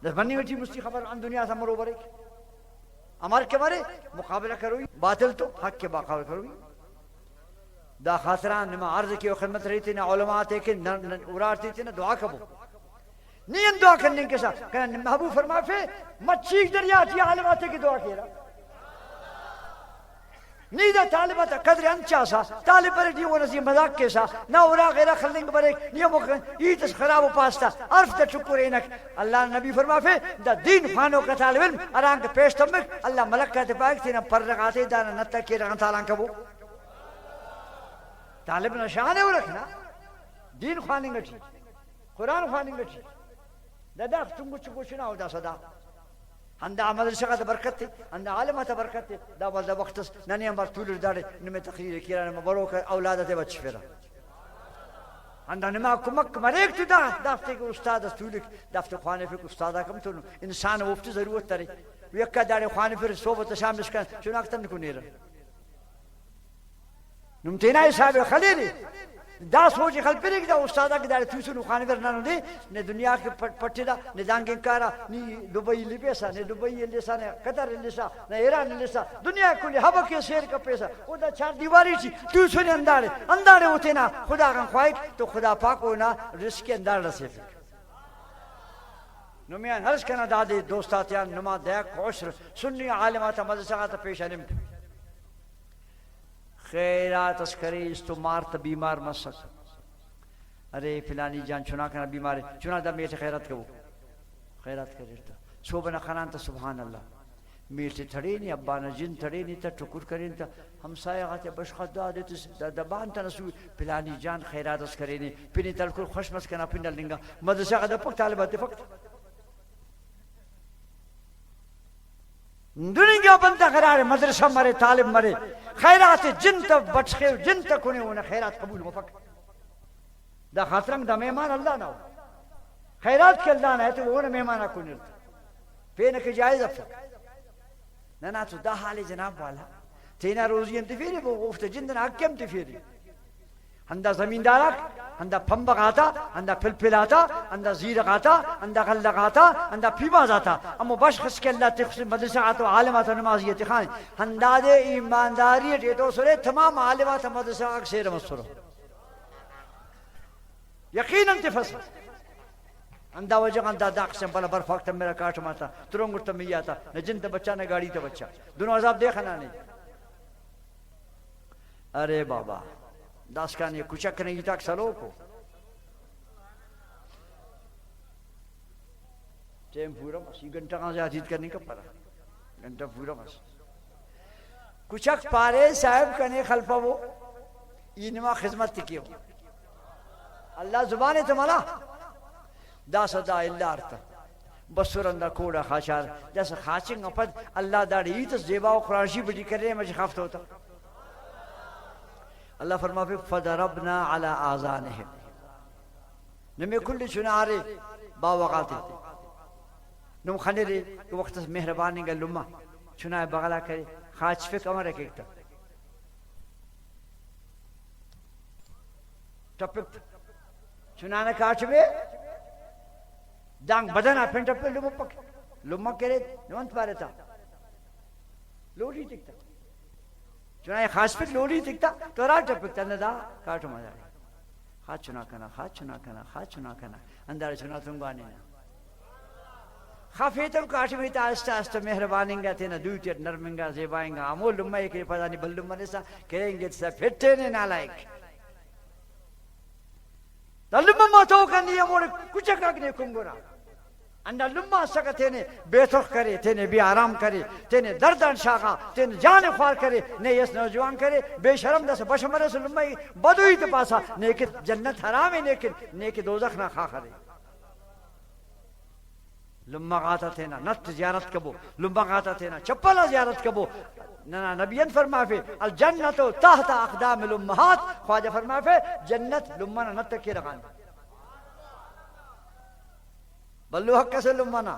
دا بنی وٹی مستی خبر عن دنیا سا مرو برے امار کے بارے مقابلہ کروئی باطل تو حق کے مقابلہ کروئی دا خاطران نما عرض کی خدمت رہی تھی نا علماء تے کہ ارارتی تھی نا دعا کبو نہیں دعا کرنے کے ساتھ کہنا محبوب فرما فے مچیک دریا تھی علماء تے کی دعا کیا نہیں دا طالبہ تا قدر انچا سا طالب پر دیو نسی مذاق کے سا نا اورا غیرہ خلنگ برے یہ مکن یہ تس خراب و پاستا عرف تا چکر اینک اللہ نبی فرما فے دا دین فانو کا طالب علم اران کا پیش تمک اللہ ملک کا تپاک تینا پر رغاتے دانا نتا کی رغان تالان کبو طالب نشانے ہو رکھنا دین خوانیں گٹھی قرآن خوانیں گٹھی دا چنگو چنگو چنا ہو دا صدا ہندہ مدرسہ کا برکت تھی ہندہ عالمہ تا برکت تھی دا والدہ وقت نانی ہمار طولر دارے نمی تقریر کیا نمی برو کر اولادت بچ پھرا ہندہ نمی کمک مریک تو دا دافتے کے استاد استولک دافتے خوانے فکر استادہ کم تو انسان وفت ضرورت تاری ویکا دارے خوانے فکر صوبت شام بشکن چناکتم نکو نیرہ نمتینائی صاحب خلیلی دا سوچی خل پریک دا استادا کی داری تیسو خانے برنانو دے نے دنیا کے پٹی دا نے دانگین کارا نی دبئی لی پیسا نے دبئی لیسا نے قطر لیسا نے ایران لیسا دنیا کلی حبا کے سیر کا پیسا او دا چار دیواری چی تیسو نے اندارے ہوتے نا خدا کا خواہد تو خدا پاک ہونا رزق کے اندار رسے فکر نمیان حرس کنا دادے دوستاتیان نما دیک عشر سنی عالماتا مدرساتا پیش علم خیرات اسکری اس تو مارتا بیمار مسک ارے فلانی جان چنا کنا بیمار چنا دا میٹے خیرات کبو خیرات کرتا صوبنا خانان تا سبحان اللہ میٹے تھڑی نہیں ابانا جن تھڑی نہیں تا ٹکر کرین تا ہمسائے غاتے بشخط دا دیتا دا بان تا نسوی فلانی جان خیرات اسکری نہیں پینی تلکر خوشمس کنا پینڈل لنگا مدرسہ غدا پک طالبات پک دنیا بندہ قرار مدرسہ مرے طالب مرے خیرات جن تا بچخے جن تا کنے ہونا خیرات قبول مفک دا خاطرنگ دا مہمان اللہ نہ ہو خیرات کے اللہ نہ ہے تو وہ ہونا مہمانہ کنے ہوتا پینے کے جائز افر نانا تو دا حال جناب والا تینا روزی انتفیری وہ گفت جندن حق کم تفیری ہندہ زمیندارک ہندہ پھمبک آتا ہندہ پھل آتا ہندہ زیرک آتا ہندہ غلق آتا ہندہ پیماز آتا اما باش خس کے اللہ تقسیم مدرسہ آتا عالمات نمازیت خان ہندہ دے ایمانداری ٹیٹو سرے تمام عالمات مدرسہ آگ سیر مصرو یقیناً تفصل ہندہ وجہ ہندہ دا قسم پلا برفاکتا میرا کاٹ ماتا ترنگرتا میاتا نہ جن تا بچہ نہ گاڑی تا بچہ دونوں عذاب دیکھنا نہیں ارے بابا داسکان یہ کچھ نہیں تاک سلو کو ٹیم پورا بس یہ گھنٹہ کہاں سے حدید کرنے کا پڑا گھنٹہ پورا بس کچھ پارے صاحب کنے خلفہ وہ اینما خدمت تکیو اللہ زبان تمالا دا صدا اللہ ارتا بسور اندر کوڑا خاشار جیسا خاچنگ اپد اللہ داڑی ایتس زیبا و قرآنشی بڑی کرنے مجھے خافت ہوتا اللہ فرما پہ فَدَرَبْنَا عَلَىٰ آذَانِهِمْ نمی کلی چنارے باوقاتے نم خانے رے کہ وقت مہربانی گا لما چنائے بغلا کرے خاچ فک امر ایک ایک ٹپک چنانا کاٹ بے دانگ بدن اپن ٹپک لما پک لما کرے نوانت پارے تا لوڑی ٹکتا چنائے خاص پک لوڑی تکتا تو را ٹپکتا ندا کاٹو مزا ہے خواہ چنا کنا خواہ چنا کنا خواہ چنا کنا اندار چنا تنگوانے نا خواہ فیتر کاٹو میتا آستا آستا مہرباننگا تینا دوٹیت نرمنگا زیبائنگا امو لما ایک پتا نہیں بل لما نیسا کریں گے تسا پھٹے نے نالائک دا لما ماتو کنی امو کچھ کاکنے کنگورا اندر لما سکا تینے بیتخ کرے تینے بی آرام کرے تینے دردن شاقا تینے جان خوار کرے نیس نوجوان کرے بے شرم دس بشمرے سے لما بدوئی تے پاسا نیکت جنت حرام ہے نیکت دوزخ نہ خواہ کرے لما غاتا تھے نا نت زیارت کبو لما غاتا تھے نا چپلا زیارت کبو نا نبیان فرما فے الجنت تحت اقدام الامہات خواجہ فرما فے جنت لما نت کی رغان بلو حق سے لما نا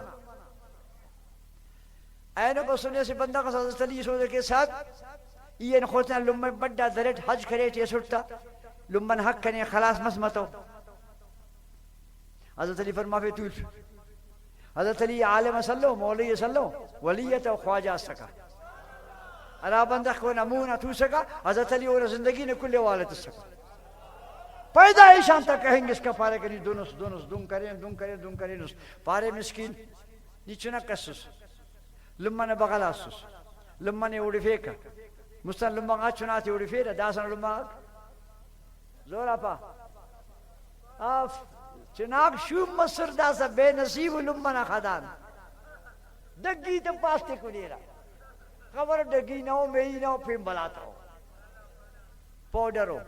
اینو کو سنے سے بندہ کا حضرت علی سوزے کے ساتھ یہ نخوتنا لما بڑا درٹ حج کرے ٹی سٹتا لما حق کنے خلاص مسمتو حضرت علی فرما فے تول حضرت علی عالم صلو مولی صلو ولیت و خواجہ سکا ارا بندہ کو نمونہ تو سکا حضرت علی اور زندگی نے کل والد سکا پیدا ایشان تک کہیں گے اس کا پارے کنی دونس دون کریں نس پارے مسکین نیچنا کسس لما نے بغلا سس لما نے اوڑی فیکا مستن لما گا چناتی اوڑی فیرا داسن لما زورا پا آف چناک شوم مصر داسا بے نصیب لمنا خدان دگی تو پاستے کو لیرا خبر دگی نو میئی نو پھر بلاتا ہو پوڈرو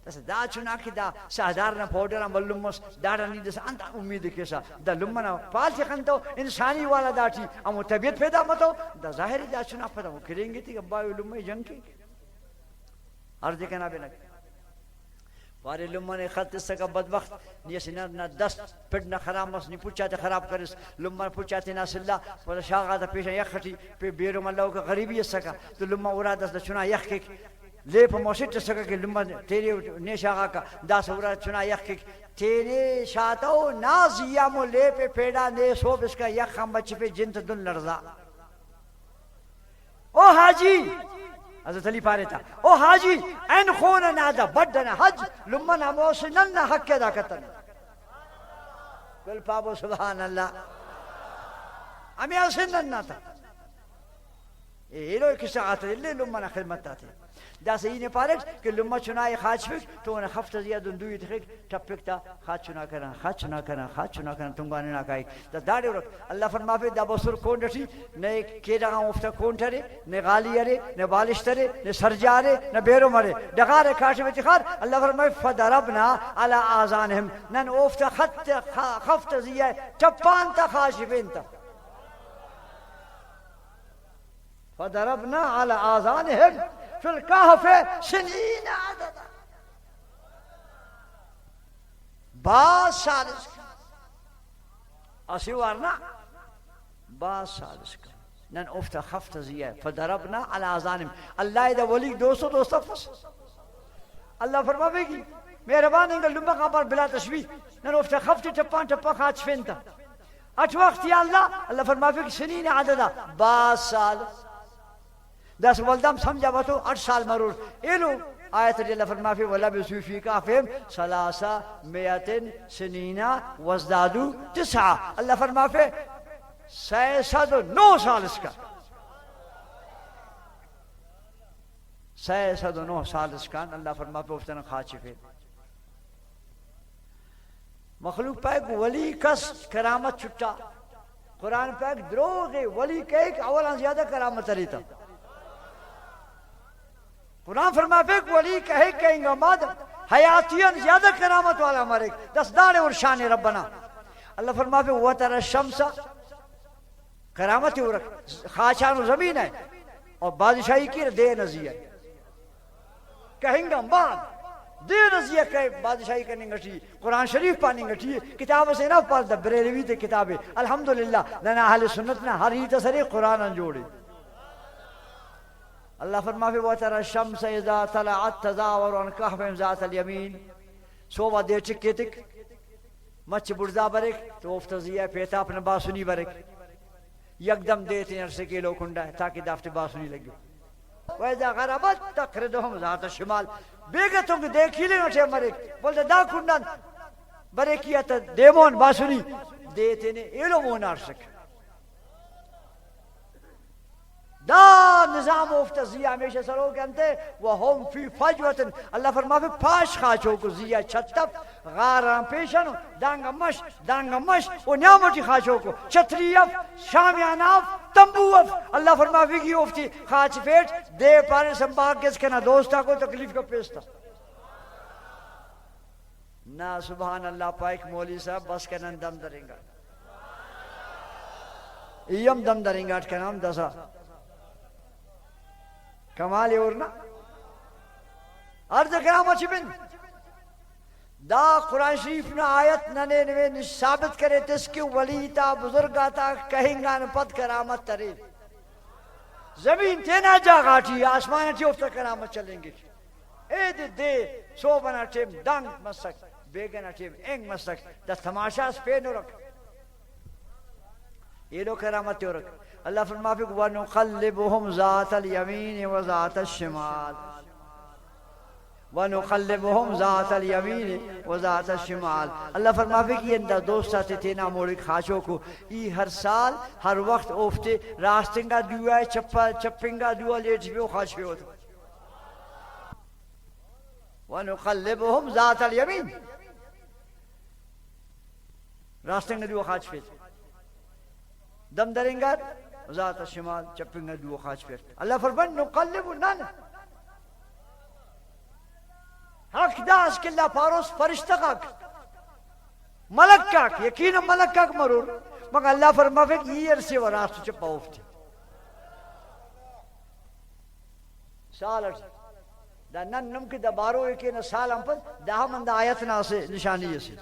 تس دا چناکی دا سہدارنا پوڈرنا ملومس دارا نہیں دس انتا امید کیسا دا لمنا پالتی خنتو انسانی والا دا تھی امو طبیعت پیدا متو دا ظاہری دا چناک پیدا وہ کریں گی تھی کہ باوی لمی جنگ کی عرض کہنا بے نکی پارے لمن نے خط اس کا بدبخت نیسی نہ دست پھٹ نہ خراب مس نہیں پوچھاتے خراب کرس لمن پوچھاتے نہ سلا پر شاغا تا پیش یک کھٹی پہ بیرو ملو کا غریبی اس کا تو لمن اورا دس چنا یک کے لے پ موسٹ سکا کہ لمن تیرے نے شاغا کا داس اورا چنا یک کے تیرے شاتو نازیا مو لے پہ پیڑا نے سو اس کا یک خم بچ پہ جنت دن لرزا او حاجی حضرت علی پارے تھا او حاجی این خون نادا بدنا حج لمن موسنن حق ادا کتن کل پابو سبحان اللہ امی اسنن ناتا ایلو کسا آتا لے لمن خدمت آتے دا سینے پارک کہ لمن چنائی خاچ فک تو انہیں خفت زیادن دوی تخیق ٹپک تا خاچ چنا کرن تنگانے ناکائی دا داڑے رکھ اللہ فرما پہ دا بسر کون رٹی نئے کیڑا گاں افتا کون ٹھرے نئے غالی ارے نئے بالش ترے نئے سرجارے نئے بیرو مرے دغارے کاشے میں تخار اللہ فرما پہ فدربنا علی آزانہم نن افتا خفت زیادن چپان تا خاشفین تا فضربنا على آذانهم في الكهف سنين عددا باز سالس أسيوارنا باز سالس نن أفتا خفت زياد فضربنا على آذانهم الله إذا وليك دوستو فس الله فرما بيجي مهربان انگل لمبا قابر بلا تشبيه نن أفتا خفت تپان خاچ فينتا اچ وقت يا الله فرما بيجي سنين عددا باز سالس دس ولدم سمجھا بتو 8 سال مرور ایلو آیت اللہ فرما فی ولبثوا فی کہفہم 300 سنین وازدادوا 9 اللہ فرما فی 609 سال اس کا 609 سال اس کا اللہ فرما فی افتن خاچفین مخلوق پاک ولی کس کرامت چھٹا قرآن پاک دروغ ولی کہے کہ اولا زیادہ کرامت رہتا قرآن فرما پہ ولی کہیں گا ماد حیاتیاں زیادہ کرامت والا مرے دسدار اور شان ربنا اللہ فرما پہ وَتَرَ الشَّمْسَ کرامت ہو رکھ خاچان و زمین ہے اور بادشاہی کی دے نزیہ کہیں گا ماد دے نزیہ کہ بادشاہی کرنے گا ٹھی قرآن شریف پانے گا ٹھی کتاب سے نہ پاس دا بریلوی تے کتابیں الحمدللہ لنا اہل سنت نا ہر ہی تسرے قرآن انجوڑے اللہ فرما فی وَتَرَ الشَّمْسَ اِذَا طَلَعَتْ تَزَاوَرُ عَنْ كَهْفِهِمْ ذَاتَ الْيَمِينِ صوبہ دے چکے تک مچ برزا برک تو افتزیہ پیتا اپنے باسونی برک یک دم دیتے ہیں عرصے کے لوگ کنڈا ہے تاکہ دافت باسونی لگے وَإِذَا غَرَبَتْ تَقْرِدُهُمْ ذَاتَ الشِّمَالِ بیگتوں کو دیکھی لیں اٹھے مرک بولتے دا کنڈان برکیہ تا دیمون باسونی دیتے ہیں ایلو مون عرصک دا نظام افتا زیہ ہمیشہ سرو کہنتے وَهُمْ فِي فَجْوَةٍ اللہ فرما فی پاش خاچو کو زیہ چھتب غاران پیشن دانگا مش و نیامتی خاچو کو چھتریف شامیاناف تنبوف اللہ فرما فی کی افتی خاچ پیٹ دے پانے سنباگ کس کے نا دوستا کو تکلیف کا پیستا نا سبحان اللہ پائک مولی صاحب بس کے نن دم دریں گا ایم دم درنگاٹ کا نام دسا کمال اورنا عرض کرام اچھبن دا قرآن شریف نا آیت ننے نوے ثابت کرے تس کی ولی تا بزرگا تا کہیں گا پت کرامت ترے زمین تینا جا گاٹھی آسمان ٹی افتا کرامت چلیں گے اید دے سو بنا ٹیم دانگ مسک بیگنا ٹیم انگ مسک دا تماشا سپینو رکھ یہ لو کرامت رکھ اللہ فرما فی وَنُقَلِّبُهُمْ ذَاتَ الْيَمِينِ وَذَاتَ الشِّمَالِ وَنُقَلِّبُهُمْ ذَاتَ الْيَمِينِ وَذَاتَ الشِّمَالِ اللہ فرما فی کہ اندہ دوستا تینا موڑی خاشو کو ای ہر سال ہر وقت اوفتے راستنگا دیوا ہے چپنگا دیوا لیٹ بھی خاش بھی ہوتا وَنُقَلِّبُهُمْ ذَاتَ الْيَمِينِ راستنگا دیوا خاش بھی دم درنگار ذات الشمال چپنگا دیوا خاش بھی اللہ فرمان نقلب نانا حق داس کہ اللہ پاروس فرشتہ کاک ملک کاک یقین ملک کاک مرور مگر اللہ فرما فیک یہ عرصے و راستو چپا ہوفتے سال عرصے دا نن نمکی دا بارو یقین سال ہم پر دا ہم دا آیتنا سے نشانی سے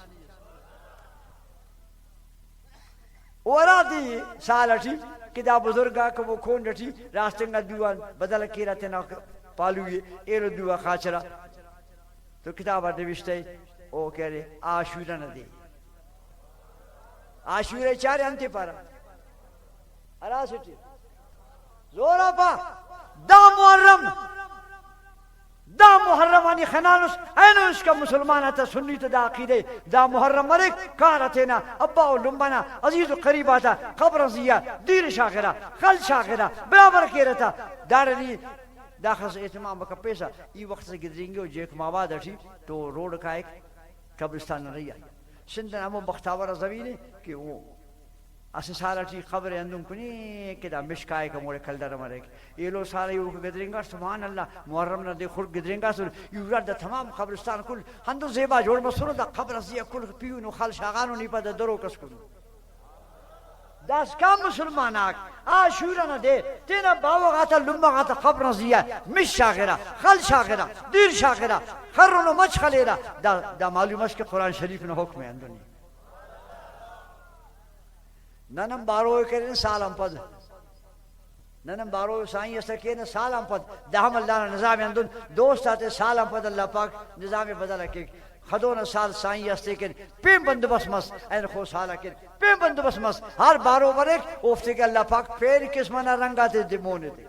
ورا دی سال اٹھی کہ دا بزرگا کہ وہ کھون رٹھی راستنگا دیوان بدل کی رہتے نا پالوئے ایرو دیوا خاچرا تو کتاب نوشتے او کہہ رہے آشورہ نہ دے آشورہ چارے انتے پارا ارا سٹی زورا پا دا محرم آنی خنانوس اینو اس کا مسلمان آتا سنی تا دا عقیدے دا محرم مرک کارتینا ابا و لنبانا عزیز و قریب آتا قبر زیا دیر شاخرہ خل شاخرہ برابر کیرتا دارنی دا خص اعتمام بکا پیسا ای وقت سے گدریں گے و جیک ماباد اٹھی تو روڈ کا ایک قبرستان رہی آئی سندن امو بختاور زمین کہ وہ اسے سارا چیز خبر اندم کنی کہ دا مشکائے کا موڑے کلدر مرک یہ لو سارا یو گدرنگا سبحان اللہ محرم نہ دے خود گدرنگا سر یو رد قبرستان قبرستان کل ہندو زیبا جوڑ مسونو دا قبر ازیا کل پیونو خال شاغانو نیپا دا درو کس کنو داس کا مسلمان آگ آشورا نہ دے تینا باو غاتا لمبا غاتا قبر ازیا مش شاغرہ خال شاغرہ دیر شاغرہ خرونو مچ خلیرہ دا معلوم اس کے قرآن شریف نے حکم ہے اندونی ننم باروی کرن سالم پد ننم باروی سائیں اس کرن سالم پد دہم اللہ نظام اندن دوست آتے سالم پد اللہ پاک نظام بدل کہ خدون سال سائیں اس کرن پیم بندوبست مس این خو سالا کرن پیم بندوبست مس ہر بارو ورک اوفتے کہ اللہ پاک پھر قسمنا رنگاتے دمونے دے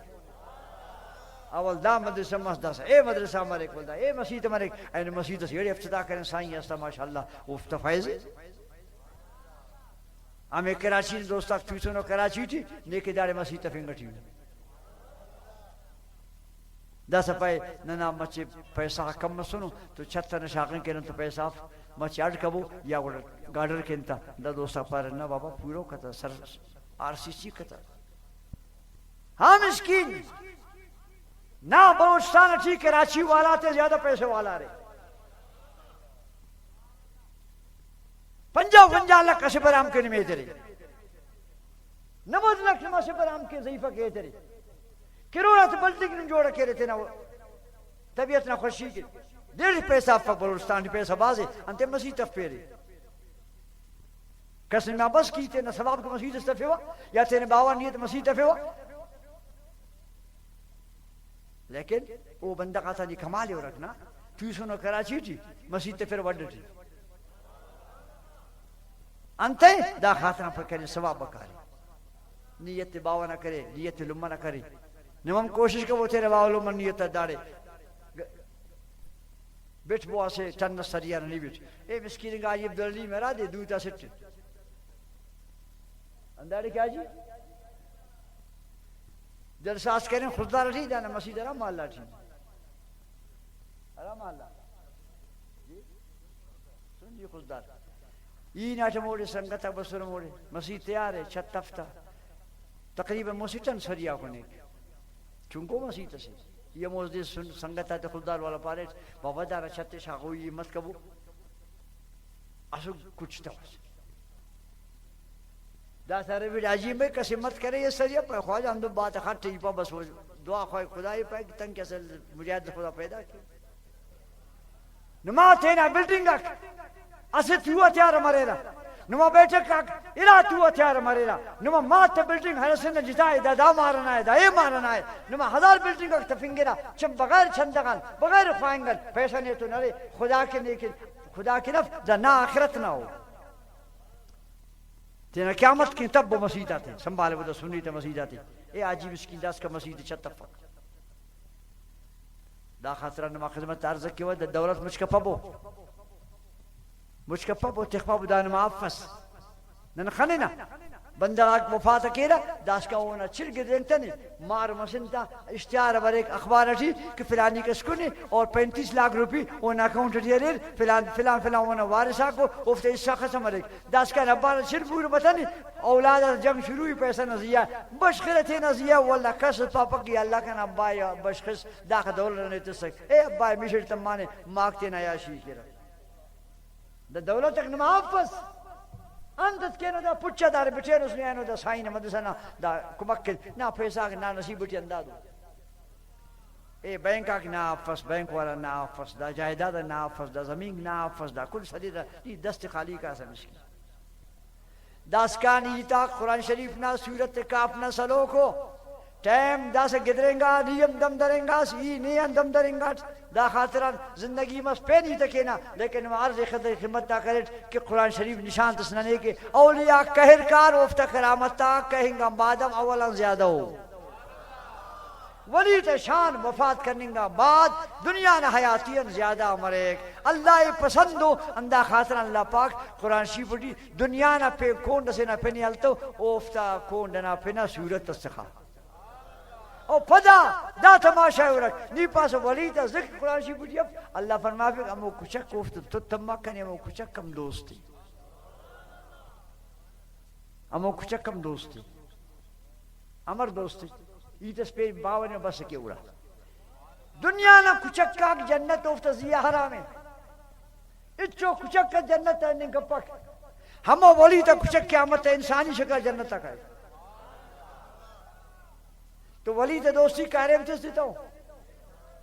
اول دا مدرسہ مسدس اے مدرسہ مرک ولدا اے مسجد مرک این مسجد سے یہ افتتاح کرن سائیں اس ماشاءاللہ اوفتا فائز ہمیں کراچی دوستا ٹیوشن کراچی تھی نیکی دارے مسیح تفنگا تھی دس پائے ننا مچے پیسہ کم مسنو تو چھتا نشاقن کے تو پیسہ مچے اڑ کبو یا گاڑر کینتا دا دوستا پار نا بابا پورو کتا سر RCC کتا ہاں مسکین نا بلوچستان تھی کراچی والا تے زیادہ پیسے والا رہے 50 لکھ کسی پر ہم کے نمی تیرے 90 لکھ نماسی پر ہم کے ضعیفہ کے تیرے کروڑات بلدنگ نے جوڑا کے رہتے نا طبیعت نا خوشی کے دیر پیسہ فک بلوچستان پیسہ بازے انتے مسیح تف پیرے کسی میں بس کی تے نا ثواب کو مسیح تف ہوا یا تینے باوا نیت مسیح تف ہوا لیکن وہ بندہ قاتا نہیں کمالے ہو رکھنا ٹیوشن کراچی تھی مسیح تف وڈ تھی انتے دا خاطرہ پر کرے ثواب بکارے نیت باوا نہ کرے نیت لمہ نہ کرے نمم کوشش کہ وہ تیرے باوا لمہ نیت دارے بیٹھ بوا سے چند سریہ نہیں بیٹھ اے مسکین گا عجیب دلی میرا دے دوتا سٹ اندارے کیا جی جلساس کریں خوددار رہی جانا مسیح درہ مالا تھی ارہ مالا سن جی خوددار یہ ناٹھ موڑے سنگتا بسر موڑے مسیح تیار ہے چھت تفتہ تقریبا موسیٹن سریا ہونے چونکو مسیح تسے یہ موزدی سنگتا تے خوددار والا پارے بابا دارا چھتے شاقوی مت کبو اسو کچھ تا دا سر بھی عجیب ہے قسمت کرے یہ سریہ پر خواجہ ہم دو بات خط ٹھیک پا بس وہ دعا خواہ خدای پاک تنگ کیسے مجاہد خدا پیدا کی نما تینا بلڈنگ اسے تیوہ تیار مریرا نما بیٹھک الہ تیوہ تیار مریرا نما مات بلڈنگ ہر سن جتائے دا مارنا ہے دا اے مارنا ہے نما ہزار بلڈنگ تفنگرا چم بغیر چھندگان بغیر خواہنگل پیسہ نہیں تو نرے خدا کی نفس دا نا آخرت نہ ہو تینا قیامت کی تب وہ مسیح آتے سنبھالے وہ دا سنی تا مسیح آتے اے آجی مسکین داس کا مسیح چتفق دا خاطرہ نما خدمت عرض کی وہ دا دولت مجھکا پبو تخپابو دا نما آفس نن خنینا بندراک وفات کیرا داس کا اونا چرگ دینتا نہیں مار مسنتا اشتہار بر ایک اخبار اٹھی کہ فلانی کس کو نہیں اور 35 لاکھ روپی اونا اکاؤنٹ دیا ریر فلان اونا وارثا کو افتے اس شخص مرک داس کا نبار چر پور بتا نہیں اولاد جنگ شروعی پیسہ نزیہ بشخرت نزیہ واللہ کسد پاپا کی اللہ کا نبائی بشخص داخل دولر نہیں تسک اے ابائی مشر تمانے ماکتے نیاشی کرا دا دولت اک نما آفس اندت کینو دا پچھا دار بٹھین اس نے اینو دا سائن مدسنا دا کمکل نا پیسا کہ نا نصیب بٹھی اندادو اے بینکا کی نا آفس بینک والا نا آفس دا جائداد نا آفس دا زمین نا آفس دا کل صدی دا دست خالی کا سمشکی داسکان ایتا قرآن شریف نا سورت کافنا سلو کو ٹیم دا سے گدریں گا نیم دم دریں گا سی نیم دم دریں گا دا خاطران زندگی مس پینی تکینا لیکن عرض خدمت تا کرے کہ قرآن شریف نشان تسننے کے اولیاء کہرکار افتا کرامتا کہیں گا بعدم اولا زیادہ ہو ولی شان وفات کرنے گا بعد دنیا نہ حیاتین زیادہ مرے اللہ پسندو اندہ خاطران اللہ پاک قرآن شریف پڑھی دنیا نہ پہ کونڈ سے نہ پینی حلتو افتا کونڈ نہ پینا سورت تستخا او پدا دا تماشا ورک نی پاس ولی تا ذکر قرآن شریف پڑھی اللہ فرما پھر امو کچک کوفت تو تمہ کنی امو کچک کم دوستی امو کچک کم دوستی امر دوستی ایتس پہ باونے بس کے اڑا دنیا نا کچک کا جنت افت زیہ حرام ہے اچھو کچک کا جنت ہے نہیں گپک ہمو ولی تا کچک قیامت ہے انسانی شکل جنت تک ہے تو ولی تا دوستی کہرے بچس دیتا ہوں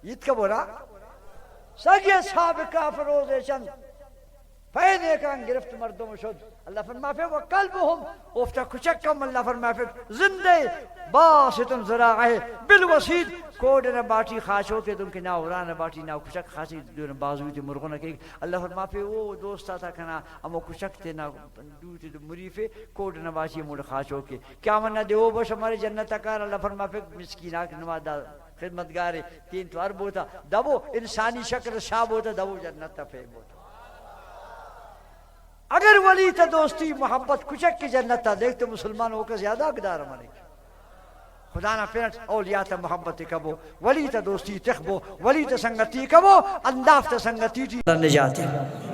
یہ کب ہو رہا سگے سابقہ فروز چند فیدے کان گرفت مردم شد اللہ فرما پہ وقلبهم افتا کچکم اللہ فرما پہ زندے باستن ذراعہ بالوسید کوڈنا باٹی خاشو کے تم کے نا اورانا باٹی نا کچک خاصی دون بازوی تی مرغنا کے اللہ فرما پہ وہ دوستا تھا کنا امو کچک تے نا دوتی مریفے کوڈنا باٹی مول خاشو کے کیا منہ دیو بش ہمارے جنت کار اللہ فرما پہ مسکینہ کے نماز دا خدمتگارے 3 تو عرب ہوتا دبو انسانی شکل شاب ہوتا دبو جنت تا فیم ہوتا اگر ولی تا دوستی محبت کچک کی جنت تا دیکھ تو مسلمان ہو کر زیادہ اقدار مانے خدا نا پینٹ اولیاء تا محبت کبو ولی تا دوستی تخبو ولی تا سنگتی کبو انداف تا سنگتی نجات ہے